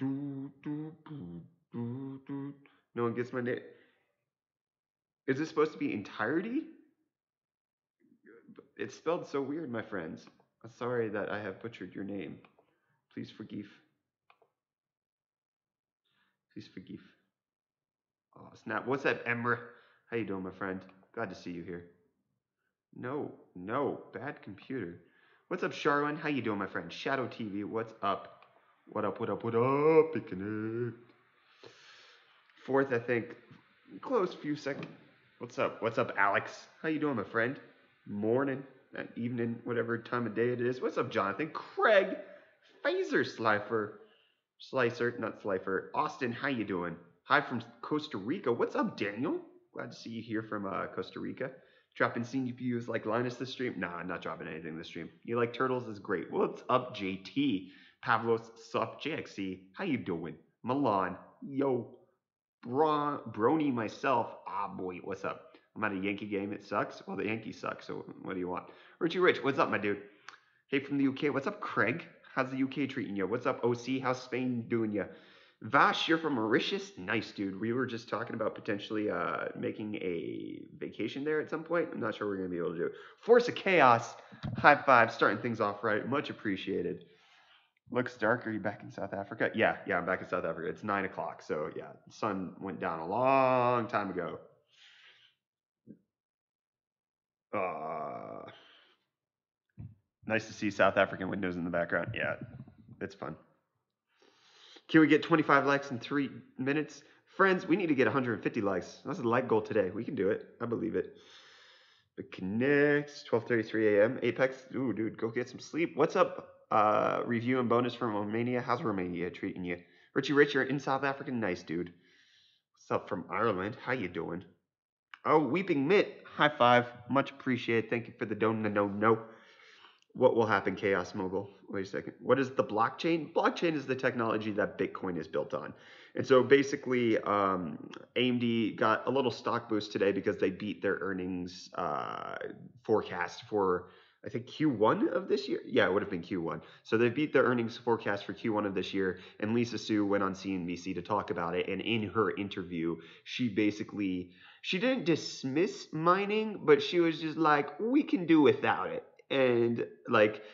No one gets my name. Is this supposed to be entirety? It's spelled so weird, my friends. I'm sorry that I have butchered your name. Please forgive. Please forgive. Oh, snap. What's up, Emra? How you doing, my friend? Glad to see you here. No, no, bad computer. What's up, Charlene? How you doing, my friend? Shadow TV, what's up? What up, what up, what up? Picking it. Fourth, I think. Close few seconds. What's up? What's up, Alex? How you doing, my friend? Morning, evening, whatever time of day it is. What's up, Jonathan? Craig, Phaser Slicer, not Slifer. Austin, how you doing? Hi from Costa Rica. What's up, Daniel? Glad to see you here from Costa Rica. Dropping CPUs like Linus this stream? Nah, I'm not dropping anything this stream. You like turtles is great. What's up, JT? Pavlos, sup, JXC. How you doing? Milan, yo. Brony myself. Ah, boy, what's up? I'm at a Yankee game. It sucks. Well, the Yankees suck. So what do you want? Richie Rich, what's up, my dude? Hey, from the UK. What's up, Craig? How's the UK treating you? What's up, OC? How's Spain doing you? Vash, you're from Mauritius? Nice, dude. We were just talking about potentially making a vacation there at some point. I'm not sure we're going to be able to do it. Force of Chaos. High five. Starting things off right. Much appreciated. Looks dark. Are you back in South Africa? Yeah, I'm back in South Africa. It's 9 o'clock. So, yeah, the sun went down a long time ago. Nice to see South African windows in the background. Yeah, it's fun. Can we get 25 likes in 3 minutes? Friends, we need to get 150 likes. That's a like goal today. We can do it. I believe it. But connects, 12:33 a.m. Apex. Ooh, dude, go get some sleep. What's up? Review and bonus from Romania. How's Romania treating you? Richie Rich, you're in South Africa. Nice, dude. What's up from Ireland? How you doing? Oh, Weeping Mitt. High five. Much appreciated. Thank you for the no. What will happen, Chaos Mobile? Wait a second. What is the blockchain? Blockchain is the technology that Bitcoin is built on. And so basically, AMD got a little stock boost today because they beat their earnings forecast for, I think, Q1 of this year. Yeah, it would have been Q1. So they beat their earnings forecast for Q1 of this year. And Lisa Su went on CNBC to talk about it. And in her interview, she didn't dismiss mining, but she was just like, we can do without it. And like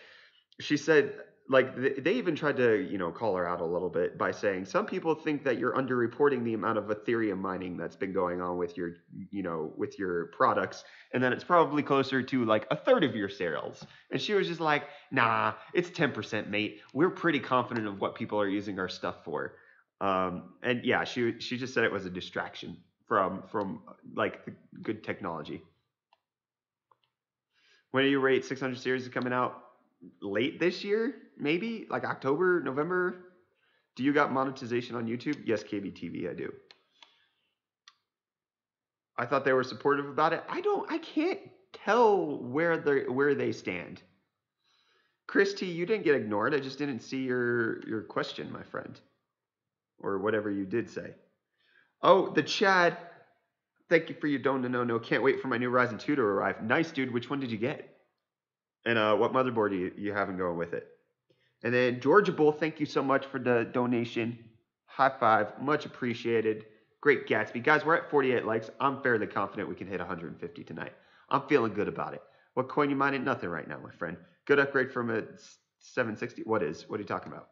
she said, like they even tried to call her out a little bit by saying some people think that you're underreporting the amount of Ethereum mining that's been going on with your products, and then it's probably closer to like a third of your sales. And she was just like, nah, it's 10%, mate. We're pretty confident of what people are using our stuff for. And yeah, she just said it was a distraction from like the good technology. When do you rate 600 series is coming out? Late this year, maybe like October, November. Do you got monetization on YouTube? Yes, KBTV, I do. I thought they were supportive about it. I can't tell where they stand. Chris T, you didn't get ignored. I just didn't see your question, my friend, or whatever you did say. Oh, the Chad. Thank you for your DONONONO. Can't wait for my new Ryzen 2 to arrive. Nice, dude. Which one did you get? And what motherboard do you have going with it? And then Georgia Bull, thank you so much for the donation. High five, much appreciated. Great Gatsby. Guys, we're at 48 likes. I'm fairly confident we can hit 150 tonight. I'm feeling good about it. What coin you mining? Nothing right now, my friend. Good upgrade from a 760. What are you talking about?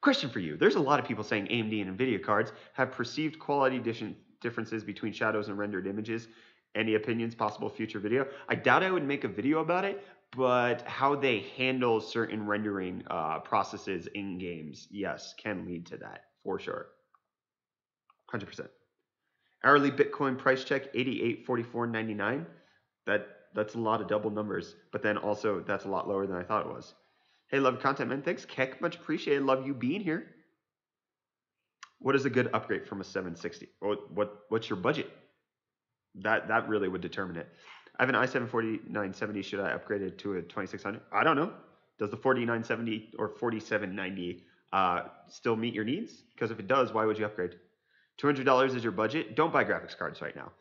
Question for you. There's a lot of people saying AMD and NVIDIA cards have perceived quality differences between shadows and rendered images. Any opinions, possible future video? I doubt I would make a video about it, but how they handle certain rendering processes in games, yes, can lead to that for sure. 100%. Hourly Bitcoin price check, 88.44.99. That's a lot of double numbers, but then also that's a lot lower than I thought it was. Hey, love content, man. Thanks, Keck. Much appreciated. Love you being here. What is a good upgrade from a 760? What's your budget? That really would determine it. I have an i7 4970. Should I upgrade it to a 2600? I don't know. Does the 4970 or 4790 still meet your needs? Because if it does, why would you upgrade? $200 is your budget. Don't buy graphics cards right now.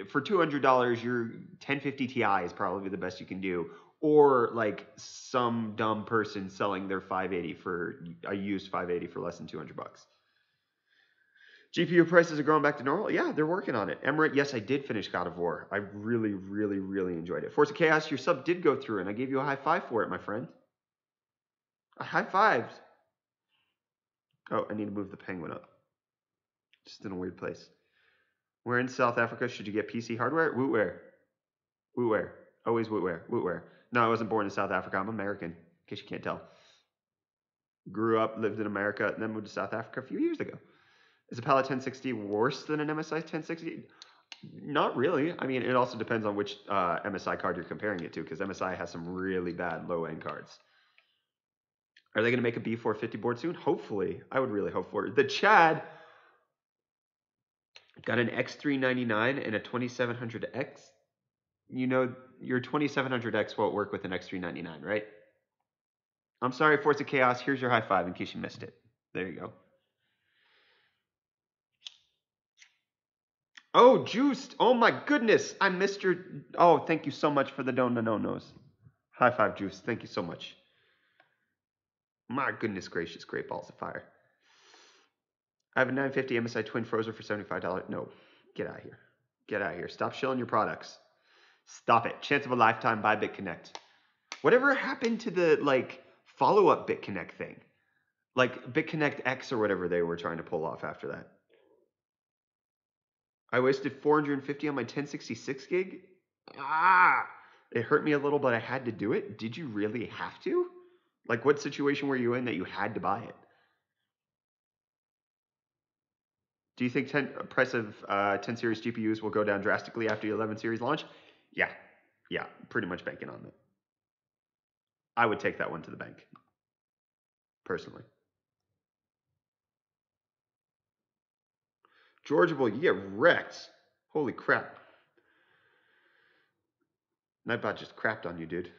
For $200, your 1050 Ti is probably the best you can do, or like some dumb person selling their 580 for a used 580 for less than 200 bucks. GPU prices are going back to normal. Yeah, they're working on it. Emirate, yes, I did finish God of War. I really, really, really enjoyed it. Force of Chaos, your sub did go through, and I gave you a high five for it, my friend. A high five. Oh, I need to move the penguin up. Just in a weird place. We're in South Africa. Should you get PC hardware? Wootware. Wootware. Always Wootware. Wootware. No, I wasn't born in South Africa. I'm American, in case you can't tell. Grew up, lived in America, and then moved to South Africa a few years ago. Is a Pala 1060 worse than an MSI 1060? Not really. I mean, it also depends on which MSI card you're comparing it to, because MSI has some really bad low-end cards. Are they going to make a B450 board soon? Hopefully. I would really hope for it. The Chad got an X399 and a 2700X. You know, your 2700X won't work with an X399, right? I'm sorry, Force of Chaos. Here's your high five in case you missed it. There you go. Oh, Juiced. Oh, my goodness. I missed your... Oh, thank you so much for the DONONONOs. High five, Juice. Thank you so much. My goodness gracious. Great balls of fire. I have a 950 MSI Twin Frozer for $75. No. Get out of here. Get out of here. Stop shilling your products. Stop it. Chance of a lifetime by BitConnect. Whatever happened to the, like, follow-up BitConnect thing? Like, BitConnect X or whatever they were trying to pull off after that. I wasted 450 on my 1066 gig. It hurt me a little, but I had to do it. Did you really have to? Like, what situation were you in that you had to buy it? Do you think price of 10 series GPUs will go down drastically after the 11 series launch? Yeah, pretty much banking on it. I would take that one to the bank, personally. Georgia Boy, you get wrecked. Holy crap. Nightbot just crapped on you, dude.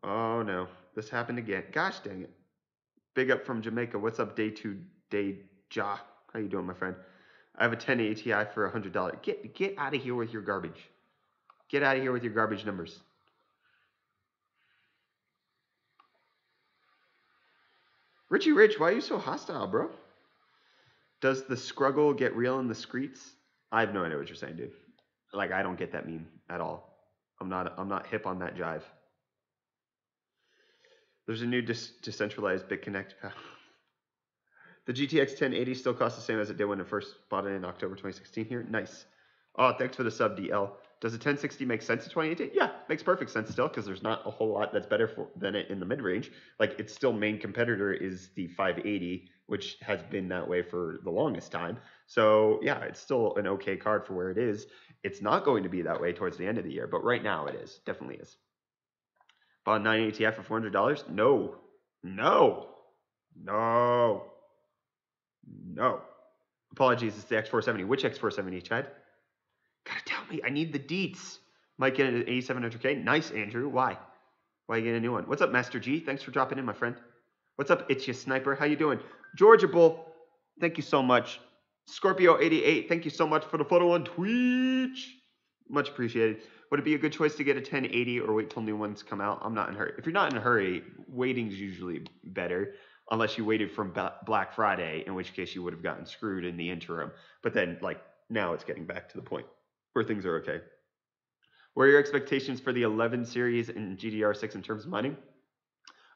Oh no, this happened again. Gosh dang it. Big up from Jamaica. What's up, day 2, day Ja? How you doing, my friend? I have a 1080 Ti for $100. Get out of here with your garbage. Get out of here with your garbage numbers. Richie Rich, why are you so hostile, bro? Does the scruggle get real in the streets? I have no idea what you're saying, dude. Like, I don't get that meme at all. I'm not hip on that jive. There's a new decentralized BitConnect. The GTX 1080 still costs the same as it did when I first bought it in October 2016 here. Nice. Oh, thanks for the sub, DL. Does a 1060 make sense at 2018? Yeah, makes perfect sense still, because there's not a whole lot that's better than it in the mid-range. Like, its still main competitor is the 580, which has been that way for the longest time. So, yeah, it's still an okay card for where it is. It's not going to be that way towards the end of the year, but right now it is. Definitely is. Bought 980 Ti for $400? No. No. No. No. Apologies, it's the X470. Which X470, Chad? Gotta tell me. I need the deets. Might get an 8700K. Nice, Andrew. Why? Why you get a new one? What's up, Master G? Thanks for dropping in, my friend. What's up, Itchy Sniper? How you doing? Georgia Bull, thank you so much. Scorpio88, thank you so much for the photo on Twitch. Much appreciated. Would it be a good choice to get a 1080 or wait till new ones come out? I'm not in a hurry. If you're not in a hurry, waiting's usually better. Unless you waited from Black Friday, in which case you would have gotten screwed in the interim. But then, like, now it's getting back to the point where things are okay. What are your expectations for the 11 series and GDDR6 in terms of mining?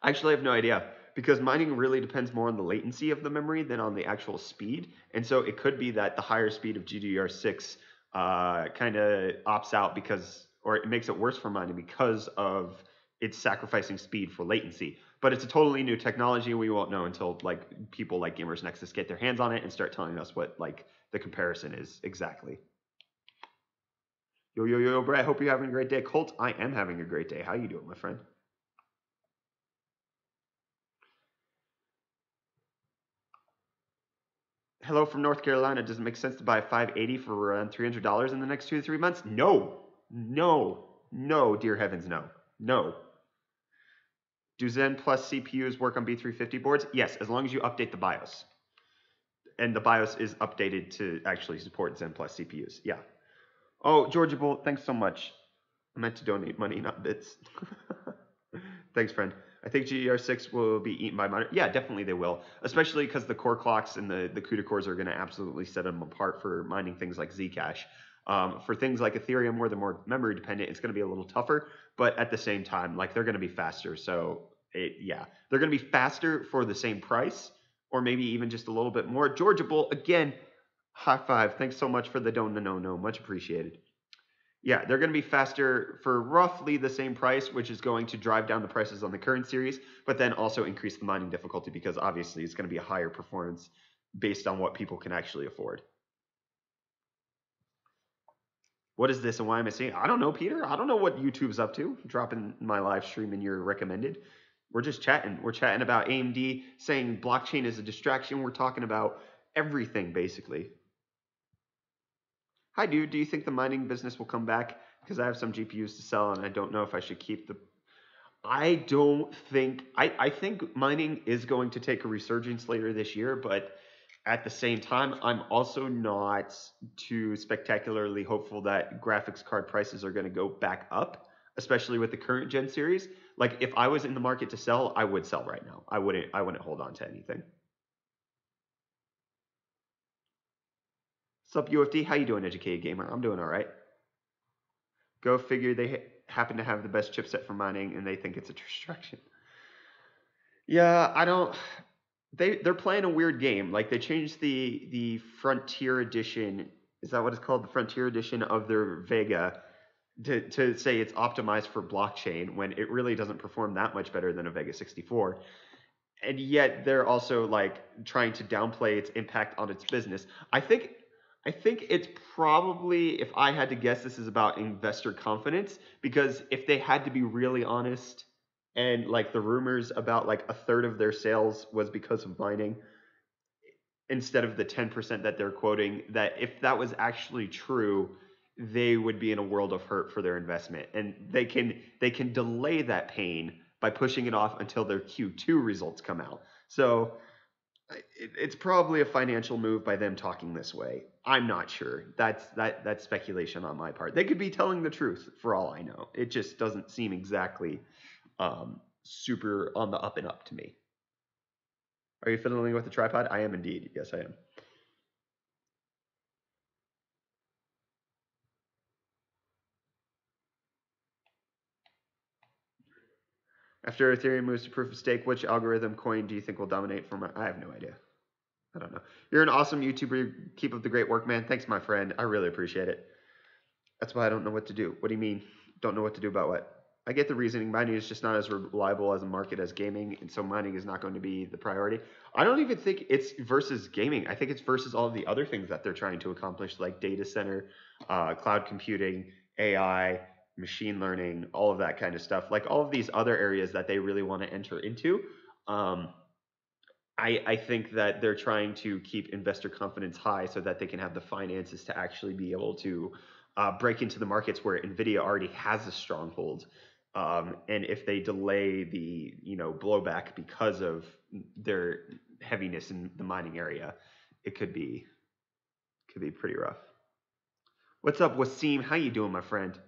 I actually have no idea, because mining really depends more on the latency of the memory than on the actual speed. And so it could be that the higher speed of GDDR6 kind of opts out because, or it makes it worse for mining because of it's sacrificing speed for latency. But it's a totally new technology, and we won't know until like people like Gamers Nexus get their hands on it and start telling us what like the comparison is exactly. Yo, Brett, hope you're having a great day. Colt, I am having a great day. How you doing, my friend? Hello from North Carolina. Does it make sense to buy a 580 for around $300 in the next 2 to 3 months? No, dear heavens, no. Do Zen Plus CPUs work on B350 boards? Yes, as long as you update the BIOS. And the BIOS is updated to actually support Zen Plus CPUs. Yeah. Oh, Georgia Bull, thanks so much. I meant to donate money, not bits. Thanks, friend. I think GDR6 will be eaten by miners. Yeah, definitely they will. Especially because the core clocks and the CUDA cores are going to absolutely set them apart for mining things like Zcash. For things like Ethereum, where they're more memory dependent, it's going to be a little tougher. But at the same time, like they're going to be faster. So yeah, they're going to be faster for the same price, or maybe even just a little bit more. Georgia Bull, again, high five. Thanks so much for the DONONONO. Much appreciated. Yeah, they're going to be faster for roughly the same price, which is going to drive down the prices on the current series, but then also increase the mining difficulty because obviously it's going to be a higher performance based on what people can actually afford. What is this and why am I seeing it? I don't know, Peter. I don't know what YouTube's up to. Dropping my live stream in your recommended. We're just chatting. We're chatting about AMD saying blockchain is a distraction. We're talking about everything basically. Hi, dude. Do you think the mining business will come back? Because I have some GPUs to sell and I don't know if I should keep the. I don't think. I think mining is going to take a resurgence later this year, but at the same time, I'm also not too spectacularly hopeful that graphics card prices are going to go back up, especially with the current gen series. Like, if I was in the market to sell, I would sell right now. I wouldn't hold on to anything. What's up, UFD? How you doing, educated gamer? I'm doing all right. Go figure. They happen to have the best chipset for mining, and they think it's a distraction. Yeah, I don't. They're playing a weird game. Like they changed the Frontier Edition. Is that what it's called? The Frontier Edition of their Vega to say it's optimized for blockchain when it really doesn't perform that much better than a Vega 64. And yet they're also like trying to downplay its impact on its business. I think it's probably, if I had to guess, this is about investor confidence, because if they had to be really honest, and like the rumors about like a third of their sales was because of mining instead of the 10% that they're quoting, that if that was actually true, they would be in a world of hurt for their investment, and they can delay that pain by pushing it off until their Q2 results come out. So it's probably a financial move by them talking this way. I'm not sure. That's speculation on my part. They could be telling the truth for all I know. It just doesn't seem exactly super on the up and up to me. Are you fiddling with the tripod? I am indeed. Yes, I am. After Ethereum moves to proof of stake, which algorithm coin do you think will dominate for my? I have no idea. I don't know. You're an awesome YouTuber. Keep up the great work, man. Thanks, my friend. I really appreciate it. That's why I don't know what to do. What do you mean? Don't know what to do about what? I get the reasoning. Mining is just not as reliable as a market as gaming, and so mining is not going to be the priority. I don't even think it's versus gaming. I think it's versus all of the other things that they're trying to accomplish, like data center, cloud computing, AI, machine learning, all of that kind of stuff. Like all of these other areas that they really want to enter into. I think that they're trying to keep investor confidence high so that they can have the finances to actually be able to break into the markets where NVIDIA already has a stronghold. And if they delay the blowback because of their heaviness in the mining area, it could be pretty rough. What's up, Wasim? How you doing, my friend?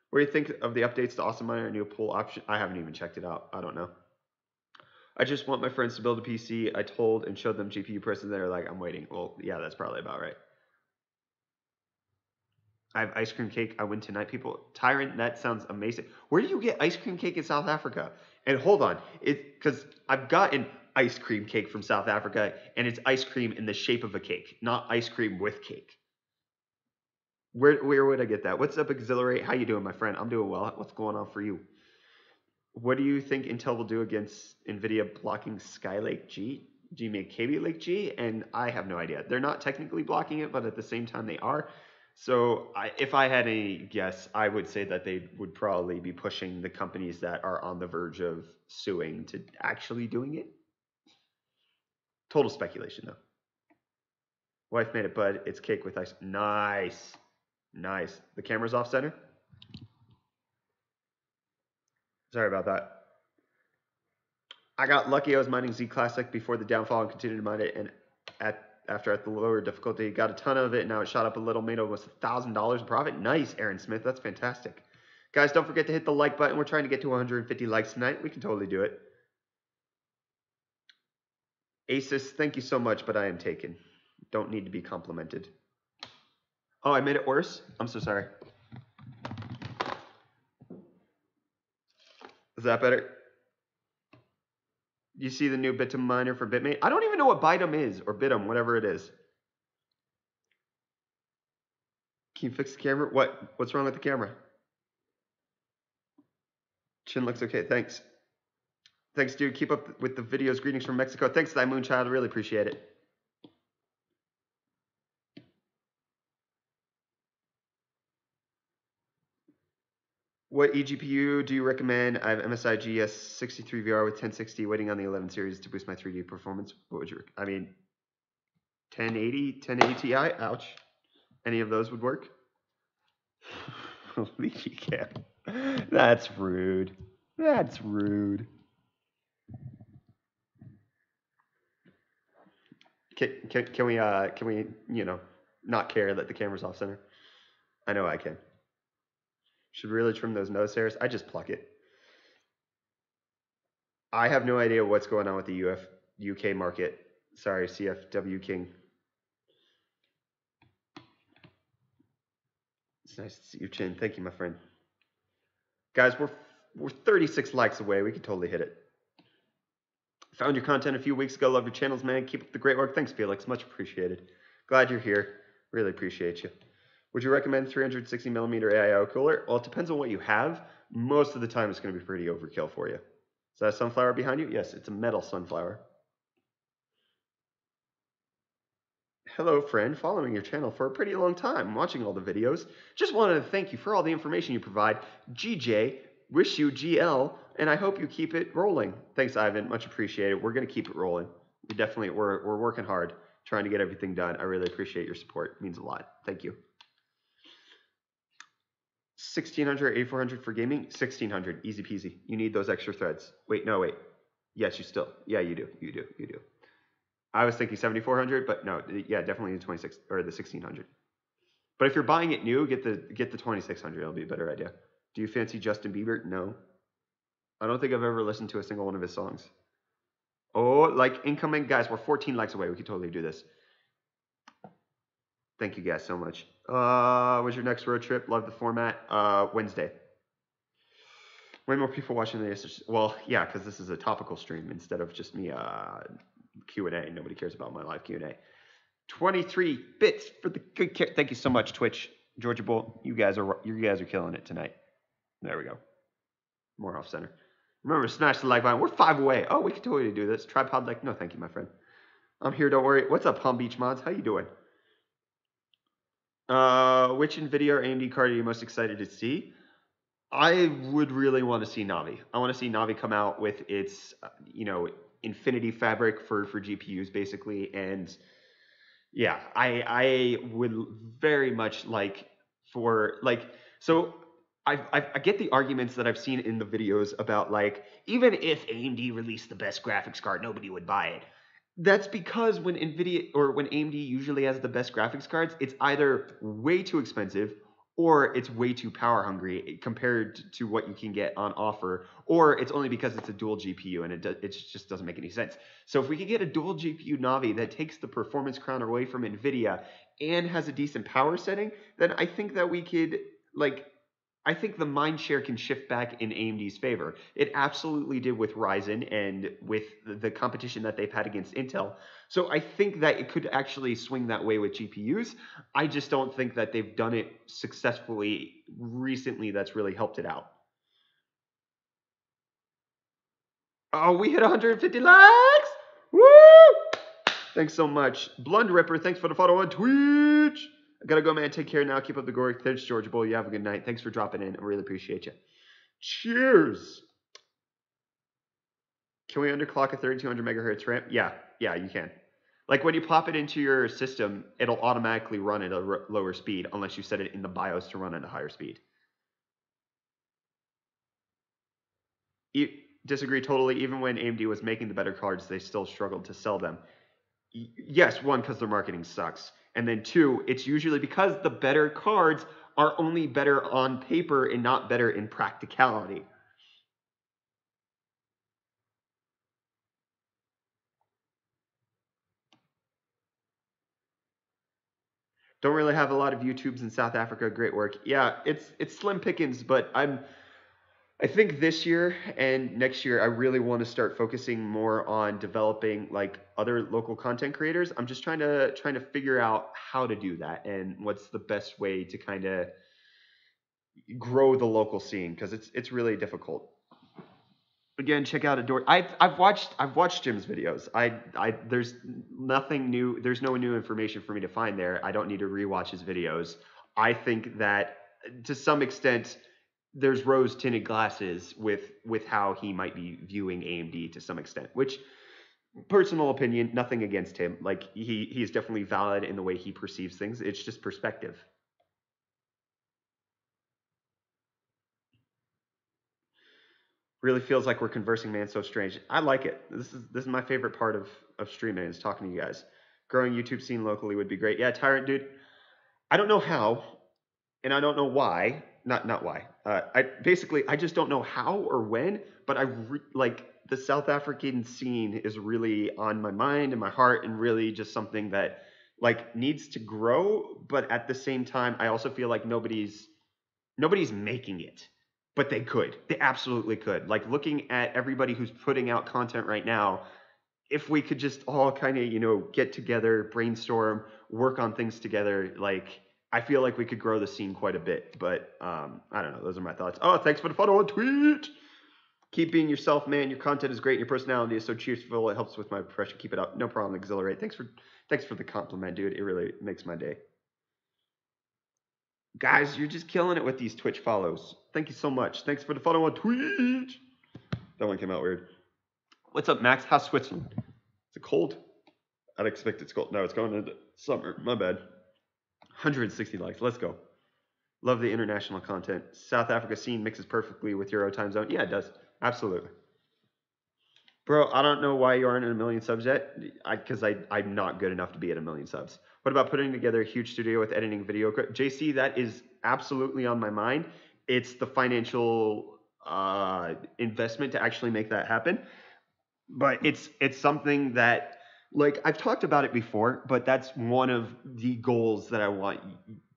What do you think of the updates to Awesome Miner, new pool option? I haven't even checked it out. I don't know. I just want my friends to build a PC. I told and showed them GPU prices. They're like, I'm waiting. Well, yeah, that's probably about right. I have ice cream cake. I win tonight, people. Tyrant, that sounds amazing. Where do you get ice cream cake in South Africa? And hold on, because I've gotten ice cream cake from South Africa, and it's ice cream in the shape of a cake, not ice cream with cake. Where would I get that? What's up, Exhilarate? How you doing, my friend? I'm doing well. What's going on for you? What do you think Intel will do against NVIDIA blocking Skylake G? Do you mean Kaby Lake G? And I have no idea. They're not technically blocking it, but at the same time they are. So if I had a guess, I would say that they would probably be pushing the companies that are on the verge of suing to actually doing it. Total speculation, though. Wife made it, bud. It's cake with ice. Nice. Nice. The camera's off center? Sorry about that. I got lucky. I was mining Z Classic before the downfall and continued to mine it. And after at the lower difficulty, got a ton of it. Now it shot up a little, made almost $1,000 in profit. Nice, Aaron Smith. That's fantastic. Guys, don't forget to hit the like button. We're trying to get to 150 likes tonight. We can totally do it. Asus, thank you so much, but I am taken. Don't need to be complimented. Oh, I made it worse? I'm so sorry. Is that better? You see the new Bitum miner for Bitmate? I don't even know what Bitum is, or Bitum, whatever it is. Can you fix the camera? What's wrong with the camera? Chin looks okay, thanks. Thanks, dude. Keep up with the videos. Greetings from Mexico. Thanks, Thy Moonchild. Really appreciate it. What eGPU do you recommend? I have MSI GS63VR with 1060 waiting on the 11 series to boost my 3D performance. What would you I mean, 1080 Ti? Ouch. Any of those would work? Leaky cam. That's rude. That's rude. Can we you know, not care that the camera's off center? I know I can. Should really trim those nose hairs. I just pluck it. I have no idea what's going on with the UK market. Sorry, CFW King. It's nice to see your chin. Thank you, my friend. Guys, we're 36 likes away. We can totally hit it. Found your content a few weeks ago. Love your channels, man. Keep up the great work. Thanks, Felix. Much appreciated. Glad you're here. Really appreciate you. Would you recommend 360 millimeter AIO cooler? Well, it depends on what you have. Most of the time, it's going to be pretty overkill for you. Is that a sunflower behind you? Yes, it's a metal sunflower. Hello, friend. Following your channel for a pretty long time, watching all the videos. Just wanted to thank you for all the information you provide. GJ, wish you GL, and I hope you keep it rolling. Thanks, Ivan. Much appreciated. We're going to keep it rolling. We're working hard, trying to get everything done. I really appreciate your support. It means a lot. Thank you. 1600, 8400 for gaming? 1600, easy peasy. You need those extra threads. Wait, no, wait. Yes, you still. Yeah, you do. You do. You do. I was thinking 7400, but no, yeah, definitely the 26 or the 1600. But if you're buying it new, get the 2600. It'll be a better idea. Do you fancy Justin Bieber? No. I don't think I've ever listened to a single one of his songs. Oh, like incoming guys, we're 14 likes away. We could totally do this. Thank you guys so much. What's your next road trip? Love the format. Wednesday. Way more people watching this. Well, yeah, because this is a topical stream instead of just me Q&A. Nobody cares about my live Q&A. 23 bits for the good care. Thank you so much, Twitch. Georgia Bull, you guys are killing it tonight. There we go. More off center. Remember, smash the like button. We're 5 away. Oh, we can totally do this. Tripod like, no, thank you, my friend. I'm here. Don't worry. What's up, Palm Beach Mods? How you doing? Which NVIDIA or AMD card are you most excited to see? I would really want to see Navi. I want to see Navi come out with its, Infinity Fabric for GPUs, basically. And yeah, I would very much like so I get the arguments that I've seen in the videos about even if AMD released the best graphics card, nobody would buy it. That's because when NVIDIA or when AMD usually has the best graphics cards, it's either way too expensive or it's way too power hungry compared to what you can get on offer, or it's only because it's a dual GPU and it just doesn't make any sense. So if we could get a dual GPU Navi that takes the performance crown away from NVIDIA and has a decent power setting, then I think that we could I think the mind share can shift back in AMD's favor. It absolutely did with Ryzen and with the competition that they've had against Intel. So I think that it could actually swing that way with GPUs. I just don't think that they've done it successfully recently that's really helped it out. Oh, we hit 150 likes! Woo! Thanks so much. Blund Ripper, thanks for the follow on Twitch. I gotta go, man. Take care now. Keep up the glory. Thanks, Georgia Bull. You have a good night. Thanks for dropping in. I really appreciate you. Cheers. Can we underclock a 3200 megahertz ramp? Yeah, you can. When you pop it into your system, it'll automatically run at a lower speed unless you set it in the BIOS to run at a higher speed. Disagree totally. Even when AMD was making the better cards, they still struggled to sell them. Yes, one, because their marketing sucks. And then 2, it's usually because the better cards are only better on paper and not better in practicality. Don't really have a lot of YouTubes in South Africa. Great work. Yeah, it's slim pickings, but I think this year and next year I really want to start focusing more on developing like other local content creators. I'm just trying to figure out how to do that and what's the best way to kind of grow the local scene because it's really difficult. Again, check out Adore. I've watched Jim's videos. I there's nothing new. There's no new information for me to find there. I don't need to rewatch his videos. I think that to some extent there's rose tinted glasses with how he might be viewing AMD to some extent, which personal opinion, nothing against him. Like he's definitely valid in the way he perceives things. It's just perspective. Really feels like we're conversing, man. So strange. I like it. This is my favorite part of streaming is talking to you guys. Growing YouTube scene locally would be great. Yeah, Tyrant dude. I don't know how, and I don't know why. Not why. I just don't know how or when. But like the South African scene is really on my mind and my heart, and really just something that like needs to grow. But at the same time, I also feel like nobody's making it, but they could. They absolutely could. Like looking at everybody who's putting out content right now, if we could just all kind of, get together, brainstorm, work on things together, like I feel like we could grow the scene quite a bit. But I don't know. Those are my thoughts. Oh, thanks for the follow on Twitch. Keep being yourself, man. Your content is great. And your personality is so cheerful. It helps with my pressure. Keep it up. No problem. Exhilarate. Thanks for the compliment, dude. It really makes my day. Guys, you're just killing it with these Twitch follows. Thank you so much. Thanks for the follow on Twitch. That one came out weird. What's up, Max? How's Switzerland? Is it cold? I'd expect it's cold. No, it's going into summer. My bad. 160 likes. Let's go. Love the international content. South Africa scene mixes perfectly with Euro time zone. Yeah, it does. Absolutely. Bro, I don't know why you aren't at a million subs yet. Because I'm not good enough to be at a million subs. What about putting together a huge studio with editing video? JC, that is absolutely on my mind. It's the financial investment to actually make that happen. But it's something that, like, I've talked about it before, but that's one of the goals that I want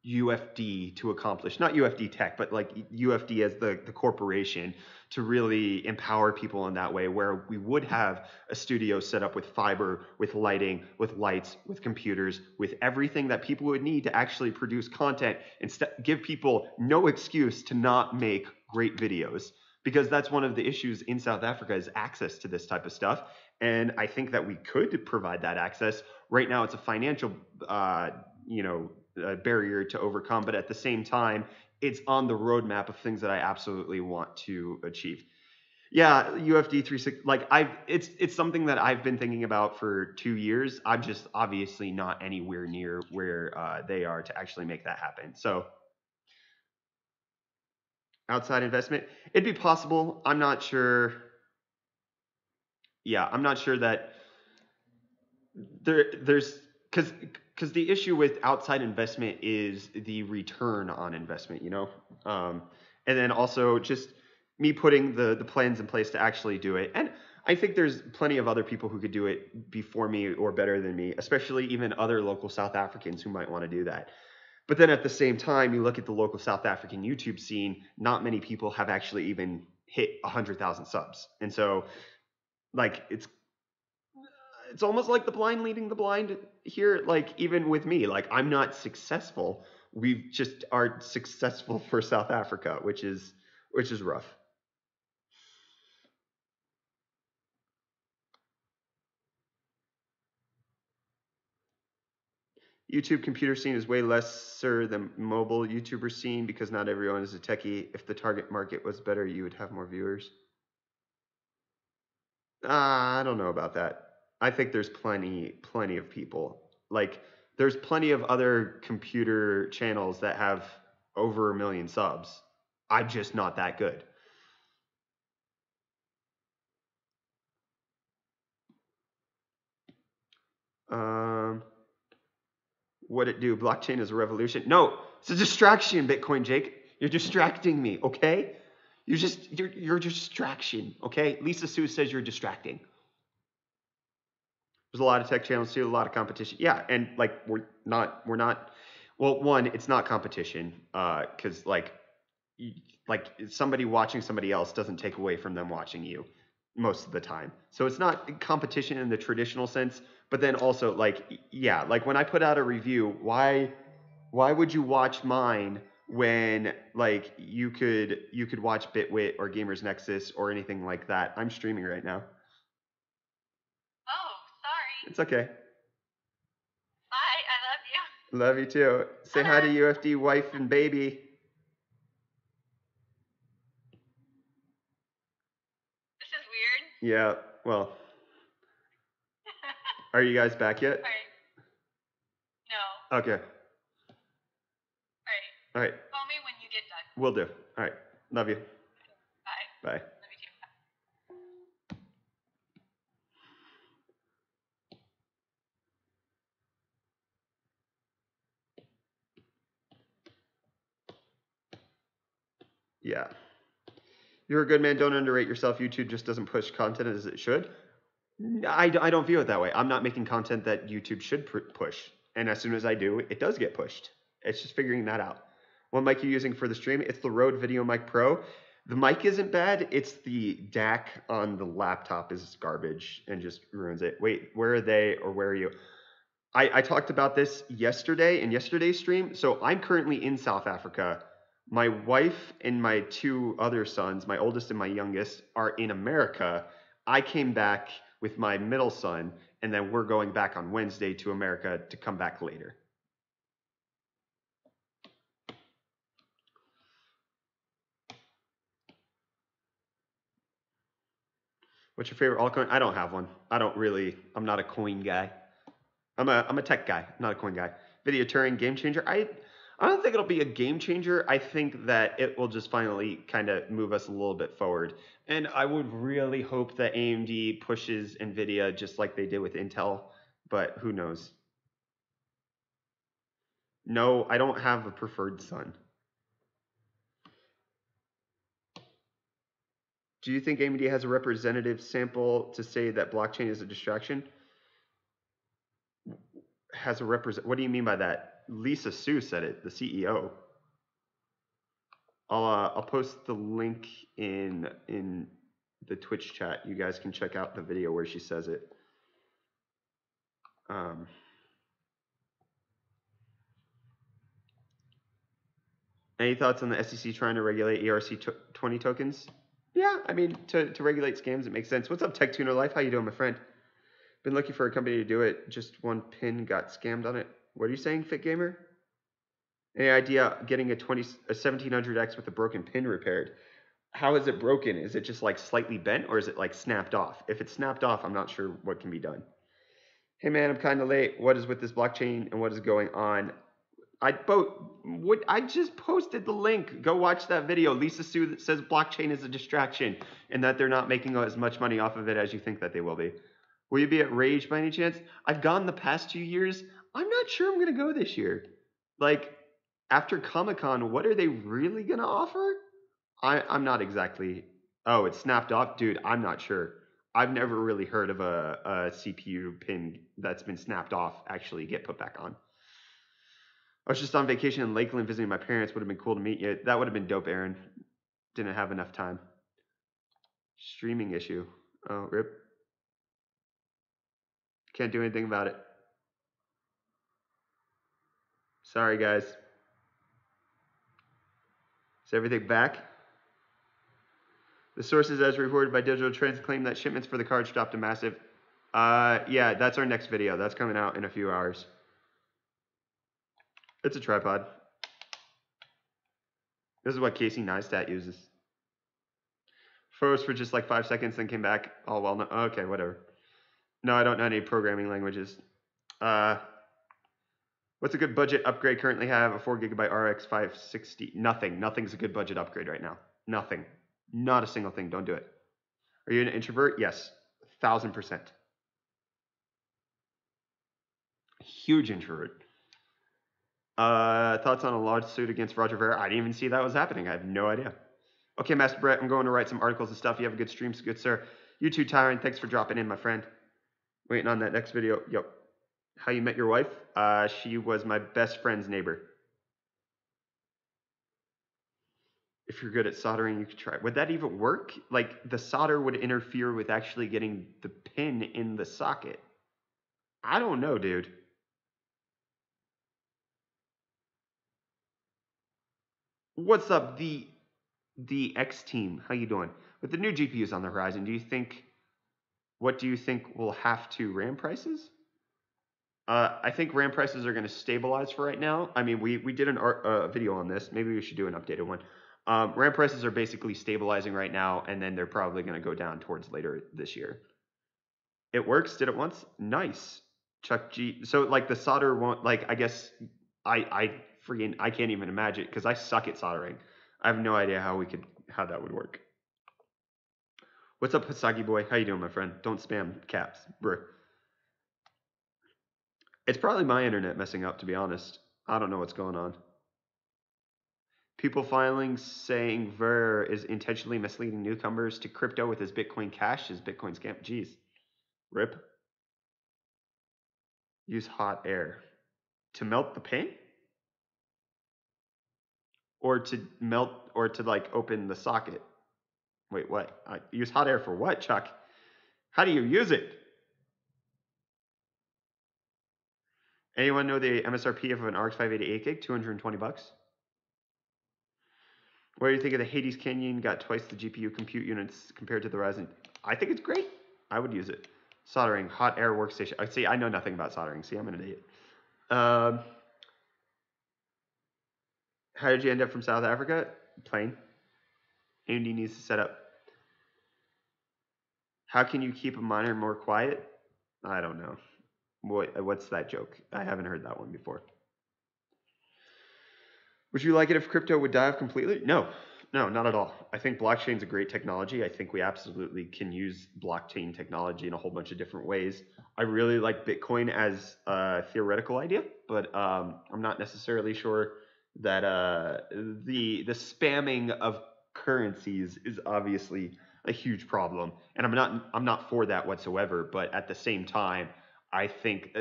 UFD to accomplish. Not UFD Tech, but like UFD as the corporation, to really empower people in that way, where we would have a studio set up with fiber, with lighting, with lights, with computers, with everything that people would need to actually produce content, and give people no excuse to not make great videos. Because that's one of the issues in South Africa is access to this type of stuff. And I think that we could provide that access. Right now, it's a financial, barrier to overcome. But at the same time, it's on the roadmap of things that I absolutely want to achieve. Yeah, UFD 360. Like it's something that I've been thinking about for 2 years. I'm just obviously not anywhere near where they are to actually make that happen. So outside investment, it'd be possible. I'm not sure. Yeah, I'm not sure that there's because the issue with outside investment is the return on investment, and then also just me putting the plans in place to actually do it. And I think there's plenty of other people who could do it before me or better than me, especially even other local South Africans who might want to do that. But then at the same time, you look at the local South African YouTube scene, not many people have actually even hit 100,000 subs. And so, like, it's almost like the blind leading the blind here. Like, even with me, like, I'm not successful. We just are successful for South Africa, which is rough. YouTube computer scene is way lesser than mobile YouTuber scene because not everyone is a techie. If the target market was better, you would have more viewers. I don't know about that. I think there's plenty of people. Like, there's plenty of other computer channels that have over 1 million subs. I'm just not that good. Um, what it do? Blockchain is a revolution. No, It's a distraction, Bitcoin Jake. You're distracting me, okay? You're a distraction, okay? Lisa Sue says you're distracting. There's a lot of tech channels too, a lot of competition. Yeah, and like we're not. Well, one, it's not competition, because like somebody watching somebody else doesn't take away from them watching you most of the time. So it's not competition in the traditional sense. But then also like, yeah, like when I put out a review, why would you watch mine when like you could watch Bitwit or Gamers Nexus or anything like that? I'm streaming right now. Oh, sorry. It's okay. Bye. I love you. Love you too. Say hi to UFD wife and baby. This is weird. Yeah, well. Are you guys back yet? All right. No. Okay. All right. Call me when you get done. Will do. All right. Love you. Bye. Bye. Love you too. Yeah. You're a good man. Don't underrate yourself. YouTube just doesn't push content as it should. I don't view it that way. I'm not making content that YouTube should push. And as soon as I do, it does get pushed. It's just figuring that out. What mic are you using for the stream? It's the Rode Video Mic Pro. The mic isn't bad. It's the DAC on the laptop is garbage and just ruins it. Wait, where are they or where are you? I talked about this yesterday in yesterday's stream. So I'm currently in South Africa. My wife and my two other sons, my oldest and my youngest, are in America. I came back with my middle son, and then we're going back on Wednesday to America to come back later. What's your favorite altcoin? I don't have one. I'm not a coin guy. I'm a tech guy, not a coin guy. Video Turing game changer. I don't think it'll be a game changer. I think that it will just finally kind of move us a little bit forward. And I would really hope that AMD pushes NVIDIA just like they did with Intel, but who knows? No, I don't have a preferred son. Do you think AMD has a representative sample to say that blockchain is a distraction? What do you mean by that? Lisa Sue said it, the CEO. I'll post the link in the Twitch chat. You guys can check out the video where she says it. Any thoughts on the SEC trying to regulate ERC20 tokens? Yeah, I mean, to regulate scams, it makes sense. What's up, Tech Tuner Life? How you doing, my friend? Been looking for a company to do it. Just one pin got scammed on it. What are you saying, Fit Gamer? Any idea getting a 1700X with a broken pin repaired? How is it broken? Is it just like slightly bent or is it like snapped off? If it's snapped off, I'm not sure what can be done. Hey man, I'm kind of late. What is with this blockchain and what is going on? I just posted the link. Go watch that video. Lisa Sue that says blockchain is a distraction and that they're not making as much money off of it as you think that they will be. Will you be at Rage by any chance? I've gone the past 2 years. I'm not sure I'm going to go this year. Like, after Comic-Con, what are they really going to offer? I'm not exactly... Oh, it's snapped off? Dude, I'm not sure. I've never really heard of a CPU pin that's been snapped off actually get put back on. I was just on vacation in Lakeland visiting my parents. Would have been cool to meet you. That would have been dope, Aaron. Didn't have enough time. Streaming issue. Oh, rip. Can't do anything about it. Sorry, guys. Is everything back? The sources as reported by Digital Trends claim that shipments for the cards dropped a massive... yeah, that's our next video. That's coming out in a few hours. It's a tripod. This is what Casey Neistat uses. Froze for just like 5 seconds, then came back. Oh, well, no. Okay, whatever. No, I don't know any programming languages. What's a good budget upgrade currently have? A 4GB RX 560. Nothing. Nothing's a good budget upgrade right now. Nothing. Not a single thing. Don't do it. Are you an introvert? Yes. 1000%. Huge introvert. Thoughts on a lawsuit against Roger Ver? I didn't even see that was happening. I have no idea. Okay, Master Brett, I'm going to write some articles and stuff. You have a good stream, good sir. You too, Tyron. Thanks for dropping in, my friend. Waiting on that next video. Yep. How you met your wife? She was my best friend's neighbor. If you're good at soldering, you could try. Would that even work? Like, the solder would interfere with actually getting the pin in the socket. I don't know, dude. What's up, the X team? How you doing? With the new GPUs on the horizon, what do you think will have to RAM prices? I think RAM prices are going to stabilize for right now. I mean, we did a video on this. Maybe we should do an updated one. RAM prices are basically stabilizing right now, and then they're probably going to go down towards later this year. It works. Did it once? Nice. Chuck G. So like the solder won't, like, I guess I can't even imagine because I suck at soldering. I have no idea how that would work. What's up, Hasagi boy? How you doing, my friend? Don't spam caps, bro. It's probably my internet messing up, to be honest. I don't know what's going on. People filing saying Ver is intentionally misleading newcomers to crypto with his Bitcoin Cash, his Bitcoin scam. Jeez. Rip. Use hot air. To melt the paint? Or to melt, or to like open the socket? Wait, what? Use hot air for what, Chuck? How do you use it? Anyone know the MSRP of an RX 588 gig? 220 bucks. What do you think of the Hades Canyon? Got twice the GPU compute units compared to the Ryzen. I think it's great. I would use it. Soldering, hot air workstation. See, I know nothing about soldering. See, I'm an idiot. How did you end up from South Africa? Plane. AMD needs to set up. How can you keep a monitor more quiet? I don't know. What's that joke? I haven't heard that one before. Would you like it if crypto would die off completely? No, not at all. I think blockchain is a great technology. I think we absolutely can use blockchain technology in a whole bunch of different ways. I really like Bitcoin as a theoretical idea, but I'm not necessarily sure that the spamming of currencies is obviously a huge problem, and I'm not for that whatsoever. But at the same time, I think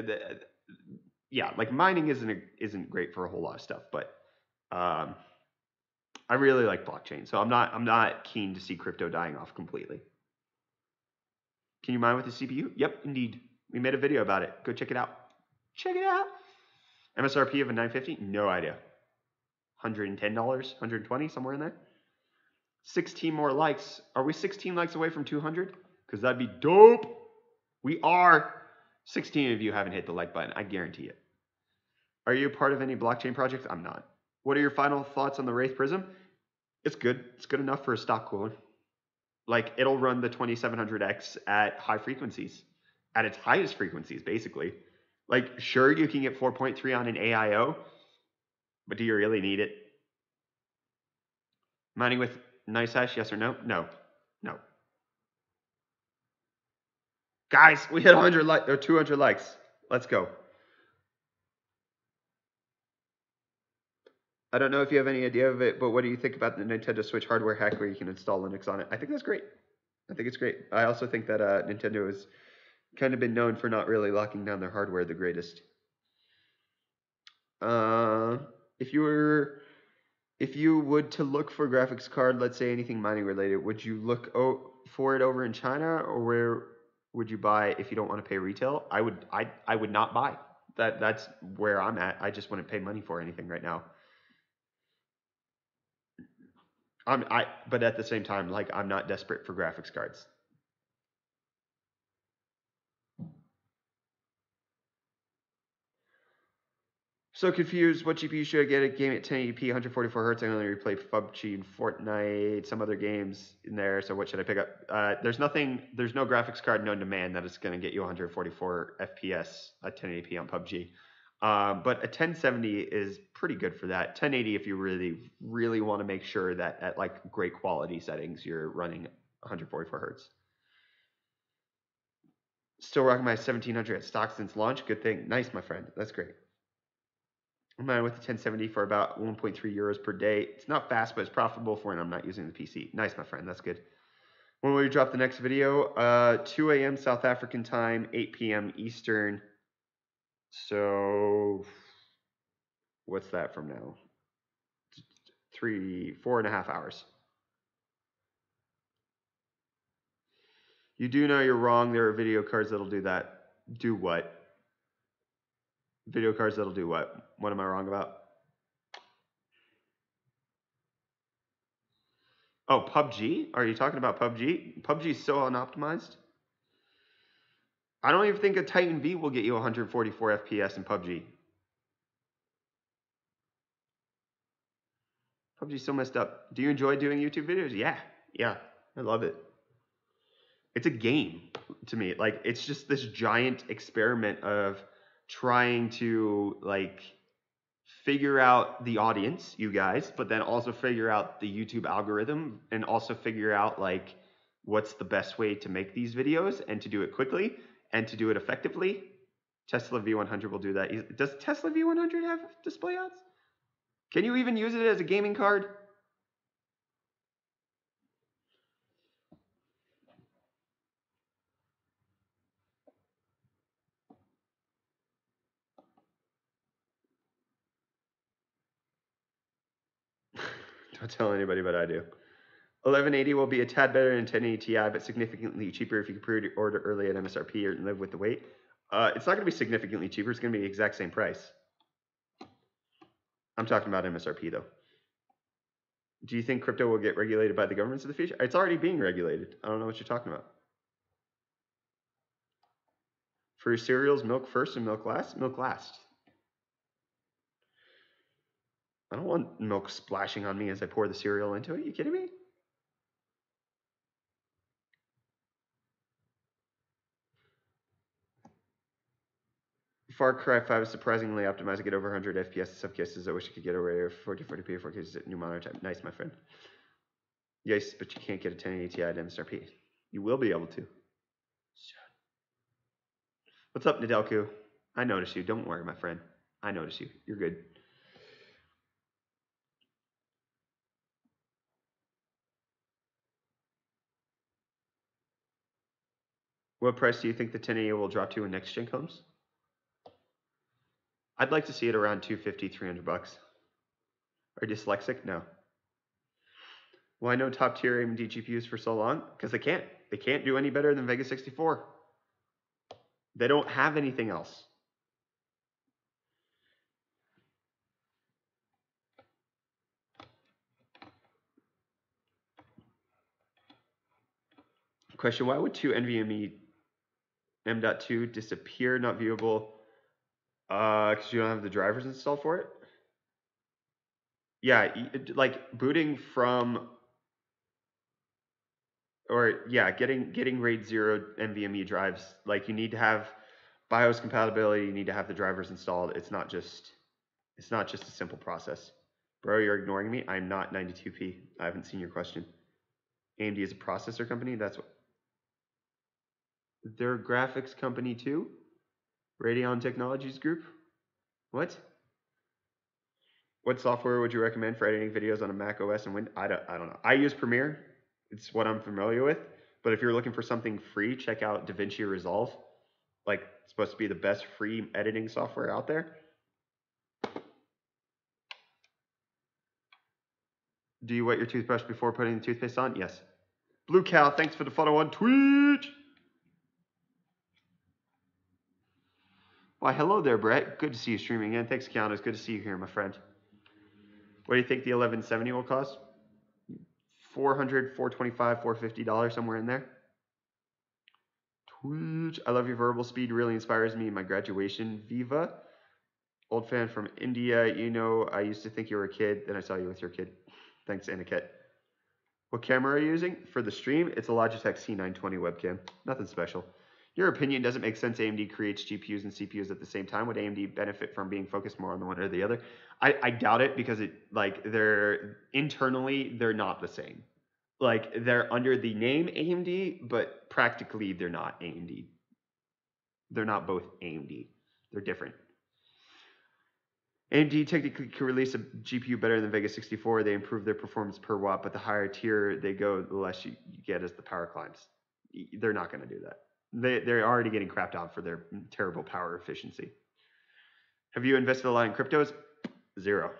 yeah, like mining isn't great for a whole lot of stuff, but I really like blockchain, so I'm not keen to see crypto dying off completely. Can you mine with the CPU? Yep, indeed. We made a video about it. Go check it out. Check it out. MSRP of a 950? No idea. $110, $120, somewhere in there. 16 more likes. Are we 16 likes away from 200? Because that'd be dope. We are. 16 of you haven't hit the like button. I guarantee it. Are you part of any blockchain projects? I'm not. What are your final thoughts on the Wraith Prism? It's good. It's good enough for a stock cooler. Like, it'll run the 2700X at high frequencies. At its highest frequencies, basically. Like, sure, you can get 4.3 on an AIO, but do you really need it? Mining with nice hash, yes or no? No. No. Guys, we hit 100 likes or 200 likes. Let's go. I don't know if you have any idea of it, but what do you think about the Nintendo Switch hardware hack where you can install Linux on it? I think that's great. I think it's great. I also think that Nintendo has kind of been known for not really locking down their hardware the greatest. If you would to look for graphics card, let's say anything mining related, would you look for it over in China, or where would you buy if you don't want to pay retail? I would not buy. That's where I'm at. I just wouldn't pay money for anything right now. But at the same time, like, I'm not desperate for graphics cards. So confused. What GPU should I get? A game at 1080p, 144 hertz. I only play PUBG and Fortnite, some other games in there. So what should I pick up? There's no graphics card known to man that is going to get you 144 FPS at 1080p on PUBG. But a 1070 is pretty good for that. 1080 if you really, really want to make sure that at like great quality settings, you're running 144 hertz. Still rocking my 1700 at stock since launch. Good thing. Nice, my friend. That's great. I'm mine with the 1070 for about 1.3 euros per day. It's not fast, but it's profitable for when I'm not using the PC. Nice, my friend. That's good. When will we drop the next video? 2 a.m. South African time, 8 p.m. Eastern. So what's that from now? 4.5 hours. You do know you're wrong. There are video cards that'll do that. Do what? Video cards that'll do what? What am I wrong about? Oh, PUBG? Are you talking about PUBG? PUBG is so unoptimized. I don't even think a Titan V will get you 144 FPS in PUBG. PUBG's so messed up. Do you enjoy doing YouTube videos? Yeah, I love it. It's a game to me. Like, it's just this giant experiment of trying to like figure out the audience, you guys, but then also figure out the YouTube algorithm and also figure out like what's the best way to make these videos and to do it quickly and to do it effectively. Tesla V100 will do that. Does Tesla V100 have display ads? Can you even use it as a gaming card? Don't tell anybody, but I do. 1180 will be a tad better than 1080 Ti, but significantly cheaper if you can pre-order early at MSRP or live with the wait. It's not going to be significantly cheaper. It's going to be the exact same price. I'm talking about MSRP, though. Do you think crypto will get regulated by the governments in the future? It's already being regulated. I don't know what you're talking about. For your cereals, milk first and milk last? Milk last. I don't want milk splashing on me as I pour the cereal into it. Are you kidding me? Far Cry 5 is surprisingly optimized. I get over 100 FPS in some cases. I wish I could get over 4040p or 4K at new monitor type. Nice, my friend. Yes, but you can't get a 1080 Ti at MSRP. You will be able to. What's up, Nadelku? I notice you. Don't worry, my friend. I notice you. You're good. What price do you think the 1080 will drop to when next gen comes? I'd like to see it around 250, 300 bucks. Are you dyslexic? No. Why no top tier AMD GPUs for so long? Because they can't. They can't do any better than Vega 64. They don't have anything else. Question, why would two NVMe M.2 disappear, not viewable? Because you don't have the drivers installed for it? Yeah, like booting from, or yeah, getting RAID 0 NVMe drives, like you need to have BIOS compatibility, you need to have the drivers installed. It's not just a simple process. Bro, you're ignoring me. I'm not 92p. I haven't seen your question. AMD is a processor company. That's what. They're a graphics company too? Radeon Technologies Group? What? What software would you recommend for editing videos on a Mac OS and Windows? I don't know. I use Premiere. It's what I'm familiar with. But if you're looking for something free, check out DaVinci Resolve. Like, it's supposed to be the best free editing software out there. Do you wet your toothbrush before putting the toothpaste on? Yes. Blue Cow, thanks for the follow on Twitch. Why, hello there, Brett. Good to see you streaming again. Thanks, Keanu. It's good to see you here, my friend. What do you think the 1170 will cost? $400, $425, $450, somewhere in there. Twitch. I love your verbal speed. Really inspires me in my graduation. Viva. Old fan from India. You know, I used to think you were a kid. Then I saw you with your kid. Thanks, Aniket. What camera are you using? For the stream, it's a Logitech C920 webcam. Nothing special. Your opinion doesn't make sense. AMD creates GPUs and CPUs at the same time. Would AMD benefit from being focused more on the one or the other? I doubt it, because they're internally, they're not the same. Like, they're under the name AMD, but practically they're not AMD. They're not both AMD. They're different. AMD technically can release a GPU better than Vega 64. They improve their performance per watt, but the higher tier they go, the less you get as the power climbs. They're not going to do that. They're already getting crapped on for their terrible power efficiency. Have you invested a lot in cryptos? Zero.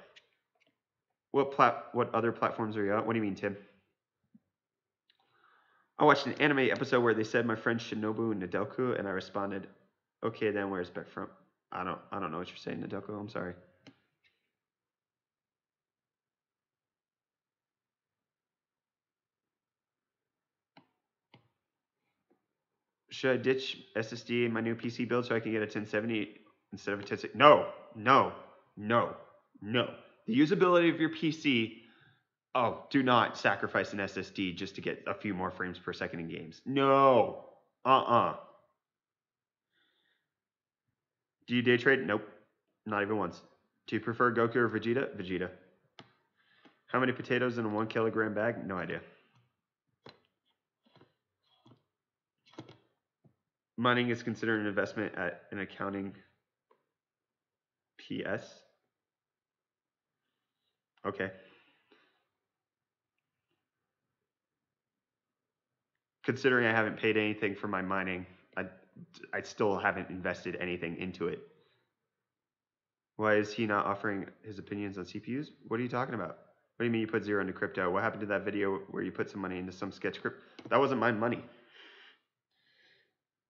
What other platforms are you on? What do you mean, Tim? I watched an anime episode where they said my friend Shinobu Nadelku, and I responded, "Okay, then where's Beck from?" I don't know what you're saying, Nadelku. I'm sorry. Should I ditch SSD in my new PC build so I can get a 1070 instead of a 1060? No. The usability of your PC. Oh, do not sacrifice an SSD just to get a few more frames per second in games. No. Do you day trade? Nope. Not even once. Do you prefer Goku or Vegeta? Vegeta. How many potatoes in a 1 kilogram bag? No idea. Mining is considered an investment at an accounting PS. Okay. Considering I haven't paid anything for my mining, I still haven't invested anything into it. Why is he not offering his opinions on CPUs? What are you talking about? What do you mean you put zero into crypto? What happened to that video where you put some money into some sketch crypto? That wasn't my money.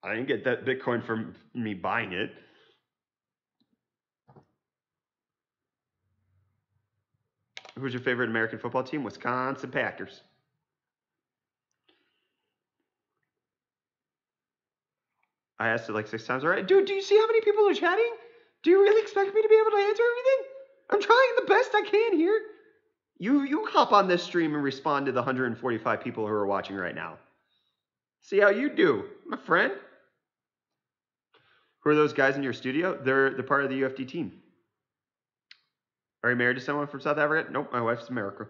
I didn't get that Bitcoin from me buying it. Who's your favorite American football team? Wisconsin Packers. I asked it like 6 times already. Dude, do you see how many people are chatting? Do you really expect me to be able to answer everything? I'm trying the best I can here. You hop on this stream and respond to the 145 people who are watching right now. See how you do, my friend. Who are those guys in your studio? They're part of the UFD team. Are you married to someone from South Africa? Nope, my wife's American.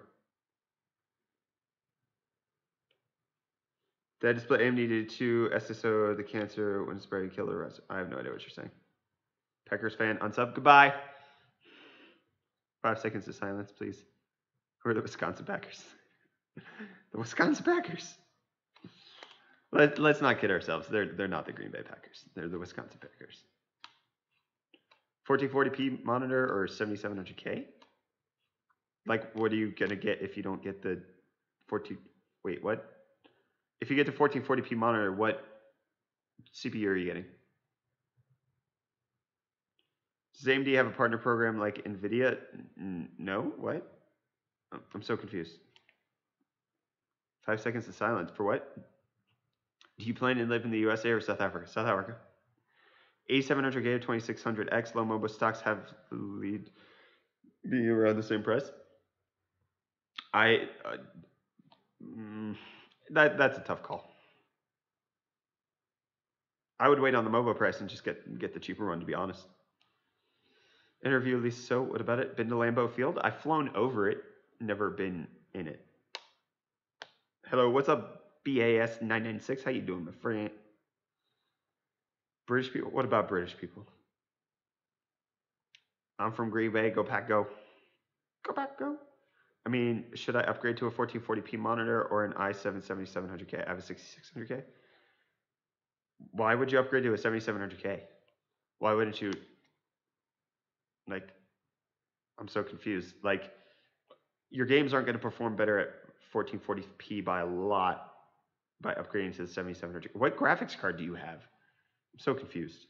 Did I display AMD did to SSO the cancer when spray killed the rest? I have no idea what you're saying. Packers fan, unsub. Goodbye. 5 seconds of silence, please. Who are the Wisconsin Packers? The Wisconsin Packers. Let's not kid ourselves. They're not the Green Bay Packers. They're the Wisconsin Packers. 1440p monitor or 7700K? Like, what are you gonna get if you don't get the 14? Wait, what? If you get the 1440p monitor, what CPU are you getting? Does AMD have a partner program like NVIDIA? No? What? I'm so confused. 5 seconds of silence. For what? Do you plan to live in the USA or South Africa? South Africa. 8700K or 2600X. Low mobile stocks have the lead being around the same price. That's a tough call. I would wait on the MOBO price and just get the cheaper one, to be honest. Interview at least. So what about it? Been to Lambeau Field? I've flown over it, never been in it. Hello, what's up, BAS996? How you doing, my friend? British people? What about British people? I'm from Green Bay. Go Pack, go. Go Pack, go. I mean, should I upgrade to a 1440p monitor or an i7 7700K? I have a 6600K. Why would you upgrade to a 7700K? Why wouldn't you? Like, I'm so confused. Like, your games aren't going to perform better at 1440p by a lot by upgrading to the 7700. What graphics card do you have? I'm so confused.